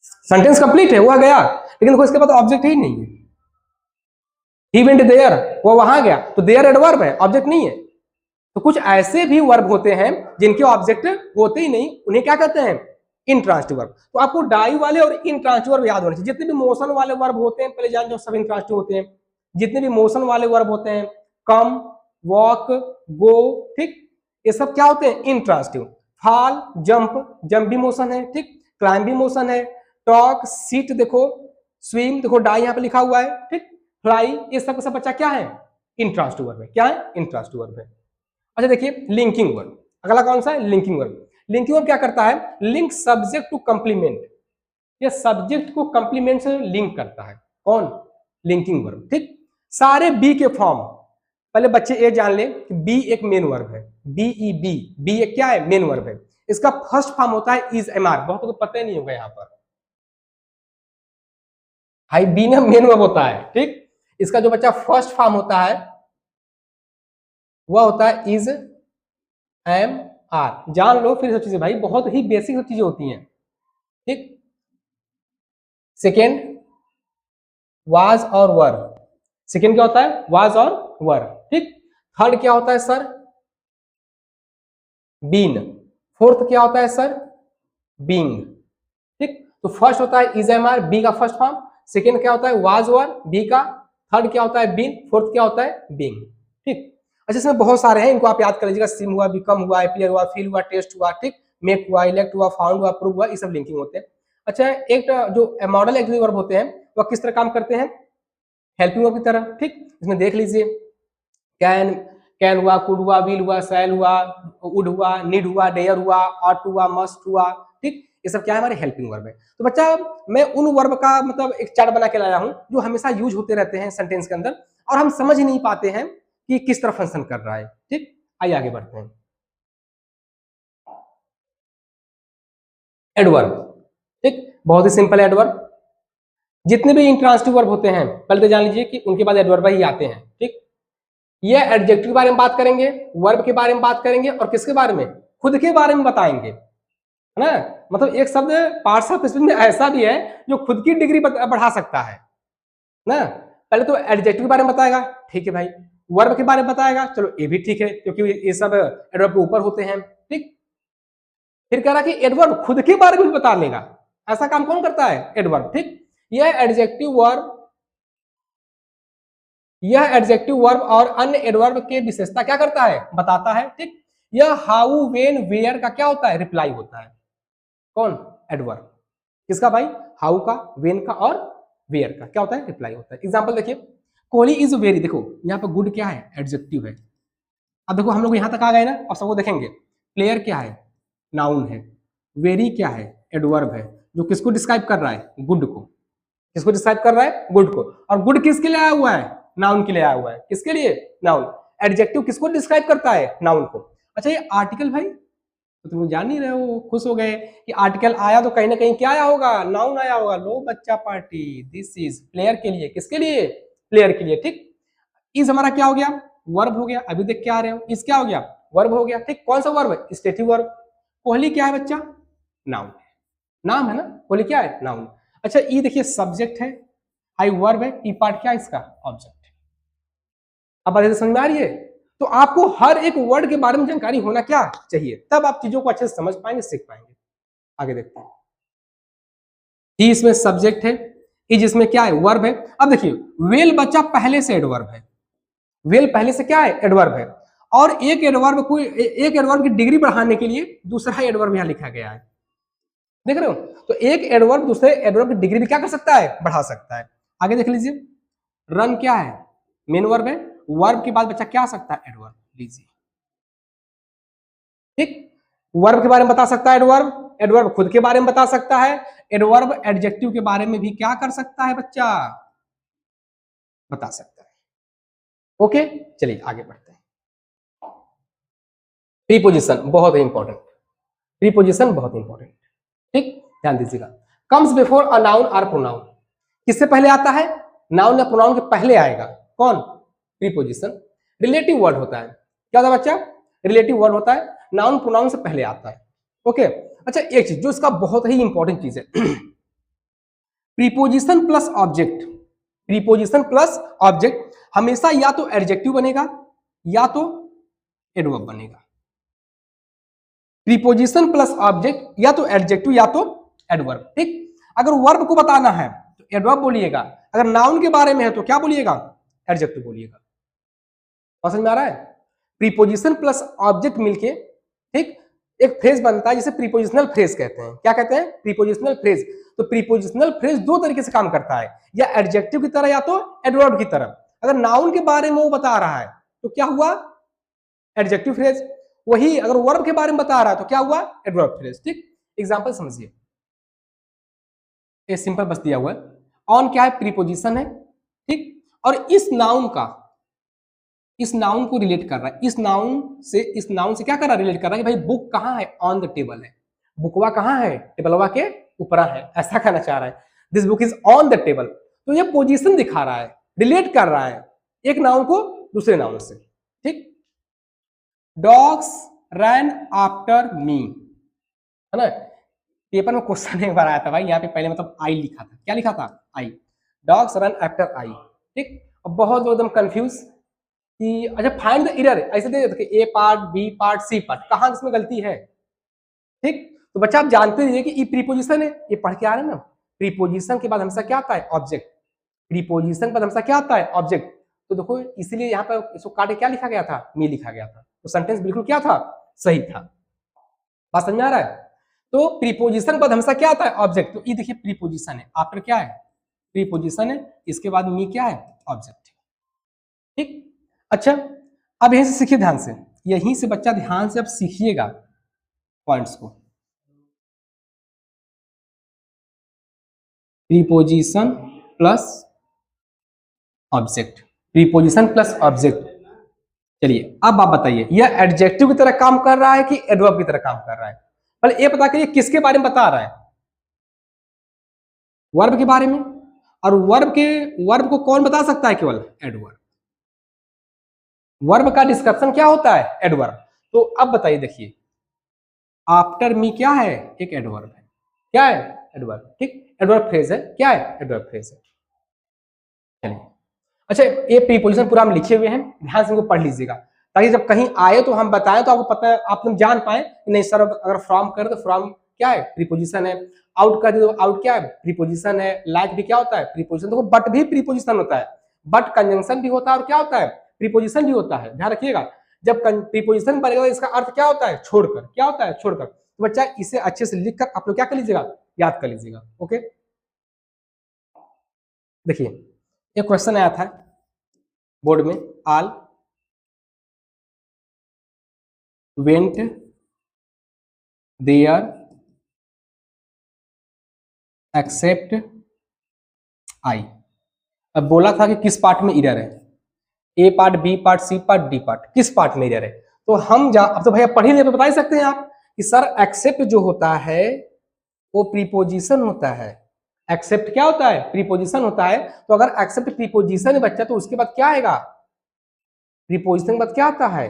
सेंटेंस कंप्लीट है, हुआ गया, लेकिन देखो इसके बाद ऑब्जेक्ट ही नहीं है। ही वेंट देयर, वो वहां गया, तो देयर एडवर्ब है, ऑब्जेक्ट नहीं है। तो कुछ ऐसे भी वर्ब होते हैं जिनके ऑब्जेक्ट होते ही नहीं, उन्हें क्या कहते हैं, इंट्रांसिटिव वर्ब। तो आपको डाई वाले और इंट्रांसिटिव वर्ब याद होने चाहिए। जितने भी मोशन वाले वर्ब होते हैं पहले जान जाओ, सब इंट्रांसिटिव होते हैं। जितने भी मोशन वाले वर्ब होते हैं, कम, वॉक, गो, ठीक, ये सब क्या होते हैं, इंट्रांसिटिव। फॉल, जंप, जंप भी मोशन है। ठीक, क्लाइंब भी मोशन है। टॉक, सीट, देखो स्विम, देखो डाई यहाँ पे लिखा हुआ है। ठीक, फ्लाई, ये सब का सब बच्चा क्या है, इंट्रांसिटिव वर्ब है। क्या है, इंट्रांसिटिव वर्ब है। अच्छा देखिए लिंकिंग वर्ब, अगला कौन सा है, लिंकिंग वर्ब। लिंकिंग वर्ब क्या करता है, लिंक सब्जेक्ट टू कंप्लीमेंट, ये सब्जेक्ट को कंप्लीमेंट से लिंक करता है। कौन, लिंकिंग वर्ब। ठीक, सारे बी के फॉर्म, पहले बच्चे ये जान ले कि बी एक मेन वर्ब है, बी ई बी, बी एक क्या है, मेन वर्ब है। इसका फर्स्ट फॉर्म होता है इज एम आर, बहुत को पता ही नहीं होगा यहाँ पर, हाई बी ना मेन वर्ब होता है। ठीक, इसका जो बच्चा फर्स्ट फॉर्म होता है वह होता है इज एम आर। जान लो फिर सब चीजें भाई, बहुत ही बेसिक सब चीजें होती हैं। ठीक, सेकेंड वाज और वर, सेकेंड क्या होता है, वाज और वर। ठीक, थर्ड क्या होता है सर, बीन। फोर्थ क्या होता है सर, बींग। ठीक, तो फर्स्ट होता है इज एम आर, बी का फर्स्ट फॉर्म। सेकेंड क्या होता है, वाज वर, बी का। थर्ड क्या होता है, बीन। फोर्थ क्या होता है, बींग। ठीक, अच्छा इसमें बहुत सारे हैं, इनको आप याद कर लीजिएगा। सिम हुआ, बिकम हुआ, अपीयर हुआ, फील हुआ, टेस्ट हुआ, ठीक, मेक हुआ, इलेक्ट हुआ, फाउंड हुआ, प्रूव हुआ, ये सब लिंकिंग होते हैं। अच्छा एक जो मॉडल एक्सिलरी वर्ब होते हैं वह किस तरह काम करते हैं, हेल्पिंग वर्ब की तरह। ठीक, इसमें देख लीजिए, कैन, कैन हुआ, कुड हुआ, विल हुआ, शैल हुआ, वुड हुआ, नीड हुआ, डेयर हुआ, ऑट हुआ, मस्ट हुआ। ठीक, ये सब क्या है, हमारे हेल्पिंग वर्ब है। तो बच्चा मैं उन वर्ब का मतलब एक चार्ट बना के लाया हूं जो हमेशा यूज होते रहते हैं सेंटेंस के अंदर, और हम समझ ही नहीं पाते हैं कि किस तरह फंक्शन कर रहा है। ठीक, आइए आगे बढ़ते हैं। एडवर्ब, ठीक, बहुत ही सिंपल एडवर्ब। जितने भी इंट्रांसिटिव वर्ब होते हैं पहले तो जान लीजिए कि उनके बाद एडवर्ब ही आते हैं। ठीक, ये एडजेक्टिव के बारे में बात करेंगे, वर्ब के बारे में बात करेंगे, और किसके बारे में, खुद के बारे में बताएंगे, है ना। मतलब एक शब्द पार्ट्स ऑफ स्पीच में ऐसा भी है जो खुद की डिग्री बढ़ा सकता है ना। पहले तो एडजेक्टिव के बारे में बताएगा, ठीक है भाई। वर्ब के बारे में बताएगा, चलो ये भी ठीक है क्योंकि ये सब एडवर्ब के ऊपर होते हैं। ठीक, फिर कह रहा कि एडवर्ब खुद के बारे में बता लेगा, ऐसा काम कौन करता है, एडवर्ब। ठीक, यह एडजेक्टिव वर्ब और अन्य एडवर्ब के विशेषता क्या करता है, बताता है। ठीक, यह हाउ वेन वेयर का क्या होता है, रिप्लाई होता है। कौन, एडवर्ब। किसका भाई, हाउ का, वेन का और वेयर का क्या होता है, रिप्लाई होता है। एग्जांपल देखिए, कोहली इज वेरी, देखो यहाँ पे गुड क्या है, एडजेक्टिव है। अब देखो हम लोग यहाँ तक आ गए ना, और सबको देखेंगे। प्लेयर क्या है, नाउन है। वेरी क्या है, एडवर्ब है, जो किसको डिस्क्राइब कर रहा है, गुड को। किसको डिस्क्राइब कर रहा है, गुड को। और गुड किसके लिए आया हुआ है, नाउन के लिए आया हुआ है। किसके लिए, नाउन। एडजेक्टिव किसको डिस्क्राइब करता है, नाउन को। अच्छा ये आर्टिकल भाई, तो तुम जान नहीं रहे हो, खुश हो गए कि आर्टिकल आया तो कहीं ना कहीं क्या आया होगा, नाउन आया होगा। लो बच्चा पार्टी, दिस इज प्लेयर के लिए, किसके लिए, प्लेयर के लिए। ठीक, इज हमारा क्या हो गया, वर्ब हो गया। अभी देख के आ रहे हो, इस क्या हो गया, वर्ब हो गया। ठीक, कौन सा वर्ब, स्टेटिव वर्ब। कोहली क्या है बच्चा, नाउन, नाम है ना, कोहली क्या है, नाउन। अच्छा ई देखिए सब्जेक्ट है, आई वर्ब है, ई पार्ट क्या है इसका, ऑब्जेक्ट। अब बात समझ में आ रही है। तो आपको हर एक वर्ड के बारे में जानकारी होना क्या चाहिए, तब आप चीजों को अच्छे से समझ पाएंगे, सीख पाएंगे। आगे देखते हैं। ही इसमें सब्जेक्ट है, इज इसमें क्या है, वर्ब है। अब देखिए वेल बच्चा पहले से एडवर्ब है, वेल पहले से क्या है, एडवर्ब है। और एक एडवर्ब की डिग्री बढ़ाने के लिए दूसरा एडवर्ब यहां लिखा गया है, देख रहे हो। तो एक एडवर्ब दूसरे एडवर्ब की डिग्री भी क्या कर सकता है, बढ़ा सकता है। आगे देख लीजिए, रन क्या है, मेन वर्ब है। वर्ब के बाद बच्चा क्या आ सकता है, एडवर्ब। लीजिए, ठीक, वर्ब के बारे में बता सकता है एडवर्ब, एडवर्ब खुद के बारे में बता सकता है, एडवर्ब एडजेक्टिव के बारे में भी क्या कर सकता है बच्चा, बता सकता है। ओके, चलिए आगे बढ़ते हैं। प्रीपोजिशन बहुत ही इंपॉर्टेंट, प्रीपोजिशन बहुत इंपॉर्टेंट। ठीक, ध्यान दीजिएगा। कम्स बिफोर अ नाउन और प्रोनाउन, किससे पहले आता है, नाउन या प्रोनाउन के पहले आएगा, कौन, प्रीपोजिशन। रिलेटिव वर्ड होता है, क्या होता है बच्चा, रिलेटिव वर्ड होता है, नाउन प्रोनाउन से पहले आता है। ओके, अच्छा एक चीज जो इसका बहुत ही इंपॉर्टेंट चीज है, preposition plus object, preposition plus object हमेशा या तो एडजेक्टिव बनेगा या तो एडवर्ब बनेगा। प्रीपोजिशन प्लस ऑब्जेक्ट या तो एडजेक्टिव या तो एडवर्ब। ठीक, अगर वर्ब को बताना है तो एडवर्ब बोलिएगा, अगर नाउन के बारे में है तो क्या बोलिएगा, एडजेक्टिव बोलिएगा। समझ में आ रहा है। प्रीपोजिशन प्लस ऑब्जेक्ट मिलके ठीक एक फ्रेज बनता है जिसे प्रीपोजिशनल फ्रेज कहते हैं। क्या कहते हैं, प्रीपोजिशनल फ्रेज। तो प्रीपोजिशनल फ्रेज दो तरीके से काम करता है, या एडजेक्टिव की तरह या तो एडवर्ब की तरह। अगर नाउन के बारे में वो बता रहा है तो क्या हुआ, एडजेक्टिव फ्रेज। वही अगर वर्ब के बारे में बता रहा है तो क्या हुआ, एडवर्ब फ्रेज। ठीक, एग्जांपल समझिए, ये सिंपल बस दिया हुआ है। ऑन क्या है, प्रीपोजिशन है। ठीक, और इस नाउन को रिलेट कर रहा है, इस नाउन से क्या कर रहा है, रिलेट कर रहा है कि भाई बुक कहाँ है, ऑन द टेबल है। बुकवा कहाँ है, टेबलवा के ऊपर है, ऐसा कहना चाह रहा है। This book is on the table. तो ये पोजीशन दिखा रहा है, रिलेट कर रहा है एक नाउन को दूसरे नाउन से। ठीक, डॉग्स रन आफ्टर मी, है ना। पेपर में क्वेश्चन एक बार आया था भाई, यहाँ पे पहले मतलब आई लिखा था, क्या लिखा था, I. Dogs run after I. ठीक, अब बहुत लोग एकदम कंफ्यूज कि अच्छा फाइंड द एरर, ऐसे दे देते कि A part, B part, C part, कहां इसमें गलती है। ठीक, तो बच्चा आप जानते रहिए कि ये प्रीपोजिशन है, ये पढ़ के आ रहे हैं ना। प्रीपोजिशन के बाद हमेशा क्या आता है, ऑब्जेक्ट। प्रीपोजिशन के बाद हमेशा क्या आता है, ऑब्जेक्ट। तो देखो इसलिए यहाँ पर इसको काटे क्या लिखा गया था, मी लिखा गया था। तो सेंटेंस बिल्कुल क्या था, सही था। बात समझ में आ रहा है। तो प्रीपोजिशन के बाद हमेशा क्या आता है, ऑब्जेक्ट। तो ये देखिए प्रीपोजिशन है, आफ्टर क्या है, प्रीपोजिशन है, इसके बाद मी क्या है, ऑब्जेक्ट। ठीक, अच्छा अब यहीं से सीखिए ध्यान से, यहीं से बच्चा ध्यान से अब सीखिएगा पॉइंट्स को। Preposition plus object, preposition plus object. चलिए अब आप बताइए, यह एडजेक्टिव की तरह काम कर रहा है कि एडवर्ब की तरह काम कर रहा है? पहले ये पता करिए किसके बारे में बता रहा है, वर्ब के बारे में। और वर्ब को कौन बता सकता है? केवल एडवर्ब। वर्ब का डिस्क्रिप्शन क्या होता है? एडवर्ब। तो अब बताइए, देखिए आफ्टर मी क्या है? एक एडवर्ब है। क्या है? एडवर्ब। ठीक, एडवर्ब फ्रेज है। क्या है? एडवर्ब फ्रेज है। चलिए, अच्छा ये प्रीपोजिशन पूरा हम लिखे हुए हैं, ध्यान से इनको पढ़ लीजिएगा, ताकि जब कहीं आए तो हम बताएं तो आपको पता है, आप लोग जान पाए कि नहीं सर अगर फ्रॉम करें तो फ्रॉम क्या है? प्रीपोजिशन है। आउट कर दे तो आउट क्या है? प्रीपोजिशन है। लाइक भी क्या होता है? प्रीपोजिशन। देखो बट भी प्रीपोजिशन होता है, बट कंजंक्शन भी होता है और क्या होता है? प्रीपोजिशन भी होता है। ध्यान रखिएगा, जब प्रीपोजिशन बनेगा इसका अर्थ क्या होता है? छोड़कर। क्या होता है? छोड़कर। तो बच्चा इसे अच्छे से लिखकर आप लोग क्या कर लीजिएगा? याद कर लीजिएगा। ओके, देखिए एक क्वेश्चन आया था बोर्ड में, all went there except I. अब बोला था कि किस पार्ट में एरर है? A part, B part, C part, D part, किस पार्ट में एरर है? तो हम अब तो भैया पढ़ ही ले तो बता ही सकते हैं आप कि सर एक्सेप्ट जो होता है वो प्रीपोजिशन होता है। एक्सेप्ट क्या होता है? प्रीपोजिशन होता है। तो अगर एक्सेप्ट प्रीपोजिशन है बच्चा, तो उसके बाद क्या आएगा? प्रीपोजिशन के बाद क्या आता है?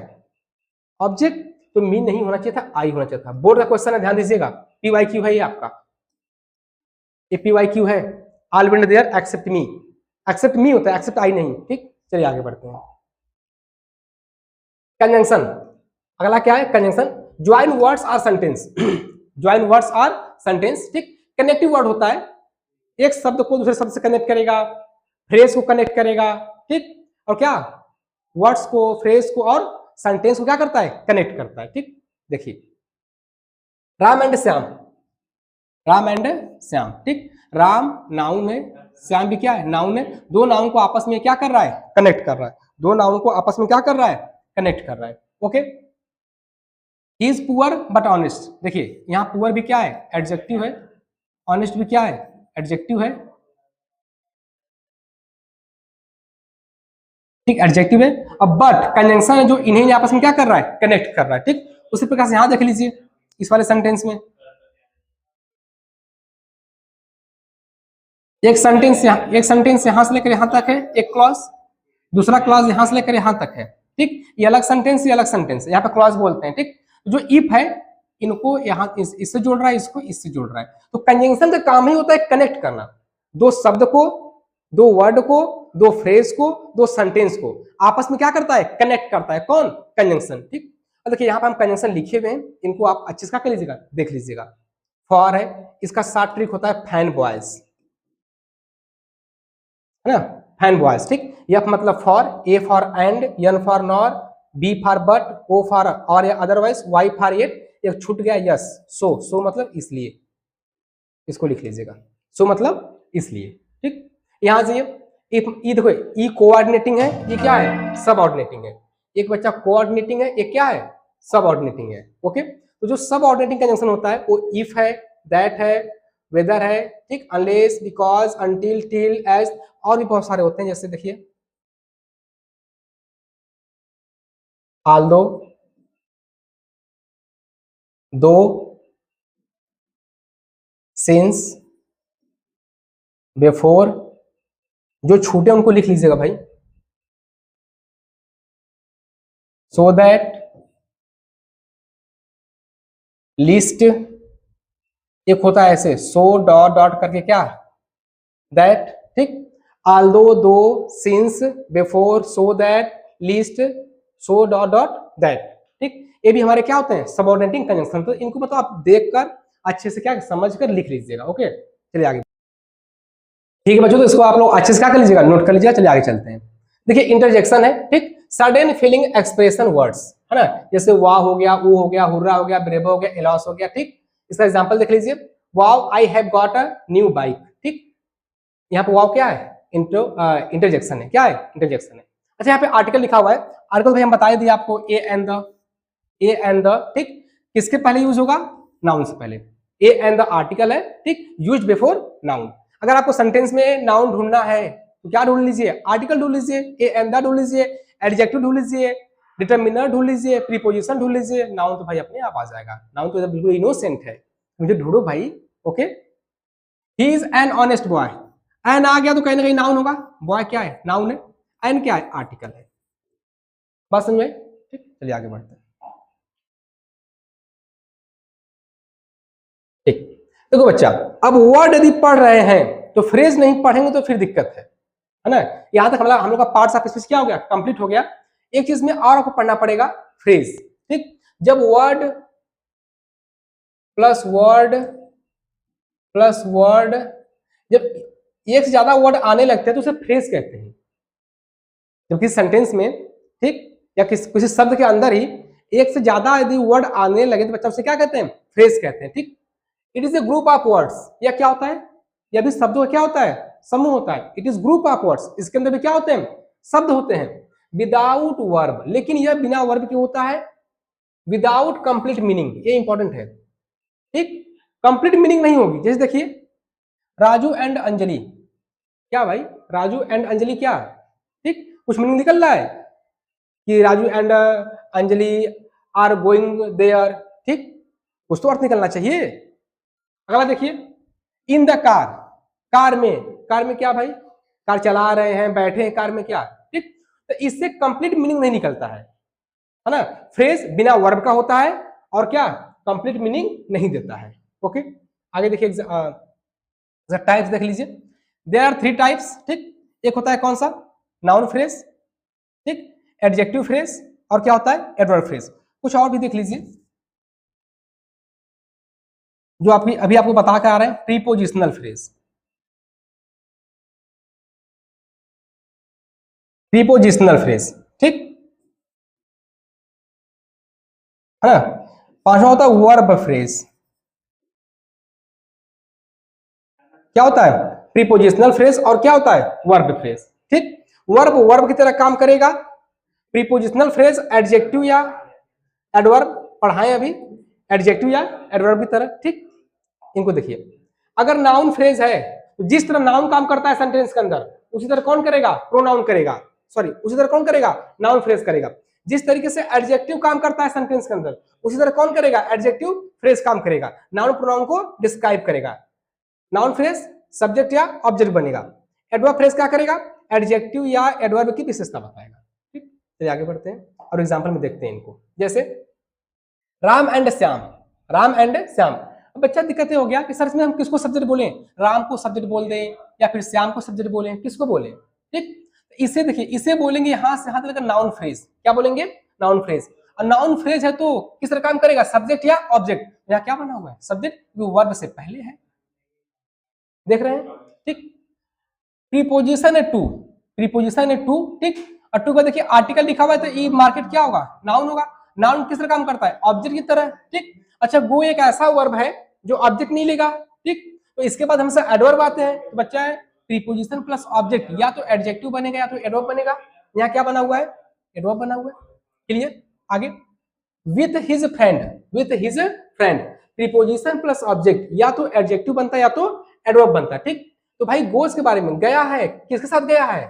ऑब्जेक्ट। तो मी नहीं होना चाहिए था, आई होना चाहिए था। बोर्ड का क्वेश्चन है, ध्यान दीजिएगा। पीवाई क्यू है ये आपका, ये पीवाई क्यू है। All went there except me, except me होता है, एक्सेप्ट आई नहीं। ठीक, चलिए आगे बढ़ते हैं। कंजंक्शन, अगला क्या है? Conjunction. Join words or sentence. Join words or sentence. ठीक, कनेक्टिव वर्ड होता है, एक शब्द को दूसरे शब्द से कनेक्ट करेगा, फ्रेज को कनेक्ट करेगा। ठीक, और क्या वर्ड्स को, फ्रेज को और सेंटेंस को क्या करता है? कनेक्ट करता है। ठीक, देखिए राम एंड श्याम, राम एंड श्याम। ठीक, राम नाउन है, श्याम भी क्या है? नाउन है। दो नाउन को आपस में क्या कर रहा है? कनेक्ट कर रहा है। दो नाउन को आपस में क्या कर रहा है? कनेक्ट कर रहा है। Okay, he is poor but honest. देखिए यहाँ पुअर भी क्या है? एडजेक्टिव है। ऑनेस्ट भी क्या है? एडजेक्टिव है। ठीक, एडजेक्टिव है। अब बट कंजंक्शन है जो इन्हें आपस में क्या कर रहा है? कनेक्ट कर रहा है। ठीक, उसी प्रकार से यहां देख लीजिए इस वाले सेंटेंस में, एक सेंटेंस यहां से लेकर यहां तक है, एक क्लॉज, दूसरा क्लॉज यहां से लेकर यहां तक है। ठीक, ये अलग सेंटेंस, ये अलग सेंटेंस, यहाँ पे क्लॉज बोलते हैं। ठीक, जो इफ है इनको यहाँ इससे जोड़ रहा है, इसको इससे जोड़ रहा है। तो कंजंक्शन का काम ही होता है कनेक्ट करना, दो शब्द को, दो वर्ड को, दो फ्रेज को, दो सेंटेंस को आपस में क्या करता है? कनेक्ट करता है। कौन? कंजंक्शन। ठीक, और देखिए यहाँ पे हम कंजंक्शन लिखे हुए हैं, इनको आप अच्छे से क्या कर लीजिएगा? देख लीजिएगा। फॉर है, इसका शॉर्ट ट्रिक होता है फैन बॉयज, है ना? Fan boys. ठीक, एफ मतलब for, A for and, N for nor, B for but, O for और या अदरवाइज, वाई फॉर येट, एक छूट गया यस, सो मतलब इसलिए, इसको लिख लीजिएगा। सो मतलब इसलिए। ठीक, यहां से इफ ई देखो, ई कोऑर्डिनेटिंग है, ये क्या है? सब ऑर्डिनेटिंग है। एक बच्चा कोऑर्डिनेटिंग है, एक क्या है? सब ऑर्डिनेटिंग है। ओके, तो जो सब ऑर्डिनेटिंग कंजंक्शन होता है वो इफ है, दैट है, वेदर है। ठीक, unless, because, until, till, as, और भी बहुत सारे होते हैं। जैसे देखिए आल्दो, दो, सिंस, बिफोर, जो छूटे उनको लिख लीजिएगा भाई। सो दैट, लिस्ट, एक होता है ऐसे सो डॉट डॉट करके क्या? दैट। ठीक, आल्दो, दो, since, before, so that, list, so dot dot that. ठीक, ये भी हमारे क्या होते हैं? Subordinating conjunction. तो इनको मतलब आप देखकर अच्छे से क्या समझ कर लिख लीजिएगा। ओके, चलिए आगे। ठीक है बच्चों, तो इसको आप लोग अच्छे से क्या कर लीजिएगा? नोट कर लीजिएगा। चलिए आगे चलते हैं। देखिए इंटरजेक्शन है। ठीक, सडन फीलिंग एक्सप्रेशन वर्ड्स, है ना? जैसे वाह हो गया, ऊ हो गया, हुर्रा हो गया, ब्रेव हो गया, एलॉस हो गया। ठीक, इसका एग्जांपल देख लीजिए। Wow I have got a new bike. ठीक, यहाँ पे वाओ क्या है? इंटरजेक्शन है। क्या है? इंटरजेक्शन है। अच्छा यहाँ पे आर्टिकल लिखा हुआ है, आर्टिकल भाई हम बता दिए आपको, A and the, A and the. ठीक, किसके पहले यूज होगा? नाउन से पहले। ए एंड द आर्टिकल है। ठीक, यूज बिफोर नाउन। अगर आपको सेंटेंस में नाउन ढूंढना है तो क्या ढूंढ लीजिए? आर्टिकल ढूंढ लीजिए, ए एंड द ढूंढ लीजिए, एडजेक्टिव ढूंढ लीजिए, डिटर्मिनर ढूंढ लीजिए, प्रीपोजिशन ढूंढ लीजिए, नाउन तो भाई अपने आप आ जाएगा। नाउन तो बिल्कुल इनोसेंट है, मुझे ढूंढो भाई। Okay, he is an honest boy, an आ गया तो कहीं ना कहीं नाउन होगा, बॉय क्या है, नाउन है, एन क्या है, आर्टिकल है। बात समझ में? ठीक, चलिए आगे बढ़ते हैं। ठीक, देखो बच्चा, अब वर्ड यदि पढ़ रहे हैं तो फ्रेज नहीं पढ़ेंगे तो फिर दिक्कत है ना। यहां तक हम लोग का पार्ट्स ऑफ स्पीच क्या हो गया, कंप्लीट हो गया। एक चीज में और आपको पढ़ना पड़ेगा, फ्रेज। ठीक, जब word plus word plus word, जब एक से ज्यादा वर्ड आने लगते हैं तो उसे फ्रेज कहते हैं। जब किसी सेंटेंस में, ठीक, या किसी शब्द के अंदर ही एक से ज्यादा यदि वर्ड आने लगे तो बच्चा उसे क्या कहते हैं, फ्रेज कहते हैं। ठीक, it is a group of words, या क्या होता है, यह भी शब्दों का क्या होता है, समूह होता है। It is group of words, इसके अंदर भी क्या होते हैं, शब्द होते हैं, विदाउट वर्ब, लेकिन यह बिना वर्ब के होता है, विदाउट कंप्लीट मीनिंग, ये इंपॉर्टेंट है। ठीक, कंप्लीट मीनिंग नहीं होगी। जैसे देखिए, राजू एंड अंजलि, क्या भाई, राजू एंड अंजलि क्या, ठीक, कुछ मीनिंग निकल रहा है कि Raju and Anjali are going there, ठीक, कुछ तो अर्थ निकलना चाहिए। अगला देखिए, इन द कार, कार में क्या भाई, कार चला रहे हैं, बैठे हैं कार में, क्या, ठीक, तो इससे कंप्लीट मीनिंग नहीं निकलता है ना। फ्रेज बिना वर्ब का होता है और क्या, कंप्लीट मीनिंग नहीं देता है। ओके, आगे देखिए, टाइप्स देख लीजिए, देयर आर 3 टाइप्स। ठीक, एक होता है कौन सा, नाउन फ्रेज, ठीक, एडजेक्टिव फ्रेज, और क्या होता है, एडवर्ब फ्रेज। कुछ और भी देख लीजिए जो अभी आपको बता के आ रहे हैं, प्रीपोजिशनल फ्रेज, प्रीपोजिशनल फ्रेज, ठीक है ना। पांचवा होता है वर्ब फ्रेज, क्या होता है, प्रीपोजिशनल फ्रेज, और क्या होता है, वर्ब फ्रेज। ठीक, वर्ब वर्ब की तरह काम करेगा, प्रीपोजिशनल फ्रेज एडजेक्टिव या एडवर्ब, पढ़ाएं अभी, एडजेक्टिव या एडवर्ब की तरह। ठीक, इनको देखिए, अगर नाउन फ्रेज है तो जिस तरह नाउन काम करता है सेंटेंस के अंदर, उसी तरह कौन करेगा, प्रोनाउन करेगा, सॉरी, उसी तरह कौन करेगा, नाउन फ्रेज करेगा। जिस तरीके से एडजेक्टिव काम करता है सेंटेंस के अंदर, उसी तरह कौन करेगा, एडजेक्टिव फ्रेज काम करेगा, नाउन प्रोनाउन को डिस्क्राइब करेगा। नाउन फ्रेज सब्जेक्ट या ऑब्जेक्ट बनेगा, एडवर्ब फ्रेज क्या करेगा, एडजेक्टिव या एडवर्ब की विशेषता बताएगा। ठीक, चलिए आगे बढ़ते हैं और एग्जांपल में देखते हैं इनको। जैसे राम एंड श्याम, राम एंड श्याम, अब बच्चा दिक्कत हो गया कि सर इसमें हम किसको सब्जेक्ट बोलें, राम को सब्जेक्ट बोल दें या फिर श्याम को सब्जेक्ट बोलें, किसको बोलें। ठीक, इसे देखिए, इसे बोलेंगे यहां से यहां तक नाउन फ्रेज, क्या बोलेंगे, नाउन फ्रेज। और नाउन फ्रेज है तो किस तरह काम करेगा, सब्जेक्ट या ऑब्जेक्ट, यहाँ क्या बना हुआ है, सब्जेक्ट, जो वर्ब से पहले है, देख रहे हैं। ठीक, प्रीपोजिशन है टू, प्रीपोजिशन है टू, ठीक, और टू का देखिए आर्टिकल लिखा हुआ है तो ई मार्केट क्या होगा, नाउन होगा। नाउन किस तरह काम करता है, ऑब्जेक्ट की तरह। ठीक, अच्छा, गो एक ऐसा वर्ब है जो ऑब्जेक्ट नहीं लेगा। ठीक, तो इसके बाद हमसे एडवर्ब आते हैं, तो बच्चा है प्रीपोजिशन प्लस ऑब्जेक्ट, या तो एडजेक्टिव बनेगा या तो एडवर्ब बनेगा। यहाँ क्या बना हुआ है, एडवर्ब बना हुआ है। क्लियर, आगे, with his friend, with his friend, preposition plus object, या तो एडजेक्टिव बनता है या तो एडवर्ब बनता है। ठीक, तो भाई गोस के बारे में, गया है, किसके साथ गया है,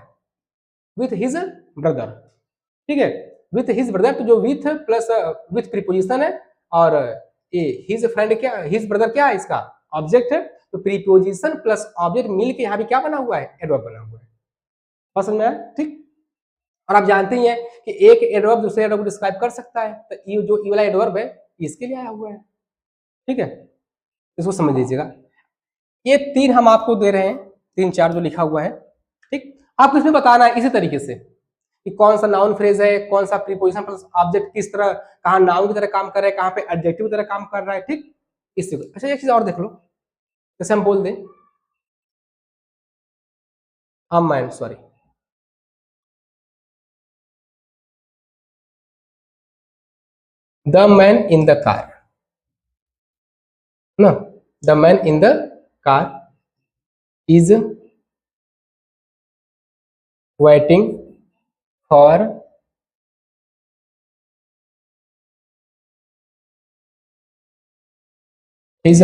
विथ हिज ब्रदर। ठीक है, विथ हिज ब्रदर, तो जो विथ प्लस विथ प्रीपोजिशन है, और ये हिज फ्रेंड क्या, हिज ब्रदर क्या है, इसका ऑब्जेक्ट है, तो प्रीपोजिशन प्लस ऑब्जेक्ट मिलके यहाँ भी क्या बना हुआ है, एडवर्ब बना हुआ है। पसंद में आया। ठीक, और आप जानते ही हैं कि एक एडवर्ब दूसरे एडवर्ब को डिस्क्राइब कर सकता है, तो ये जो ई वाला एडवर्ब है इसके लिए आया हुआ है। ठीक है, इसको समझ लीजिएगा। ये 3 हम आपको दे रहे हैं, 3-4 जो लिखा हुआ है। ठीक, आपको इसमें बताना है इसी तरीके से कि कौन सा नाउन फ्रेज है, कौन सा प्रीपोजिशन प्लस ऑब्जेक्ट किस तरह, कहाँ नाउन की तरह काम कर रहा है, कहाँ पे एडजेक्टिव की तरह काम कर रहा है। ठीक, इससे। अच्छा, एक चीज और देख लो, जैसे हम बोल दें man, sorry, the man in the car, ना, the man in the car is waiting for his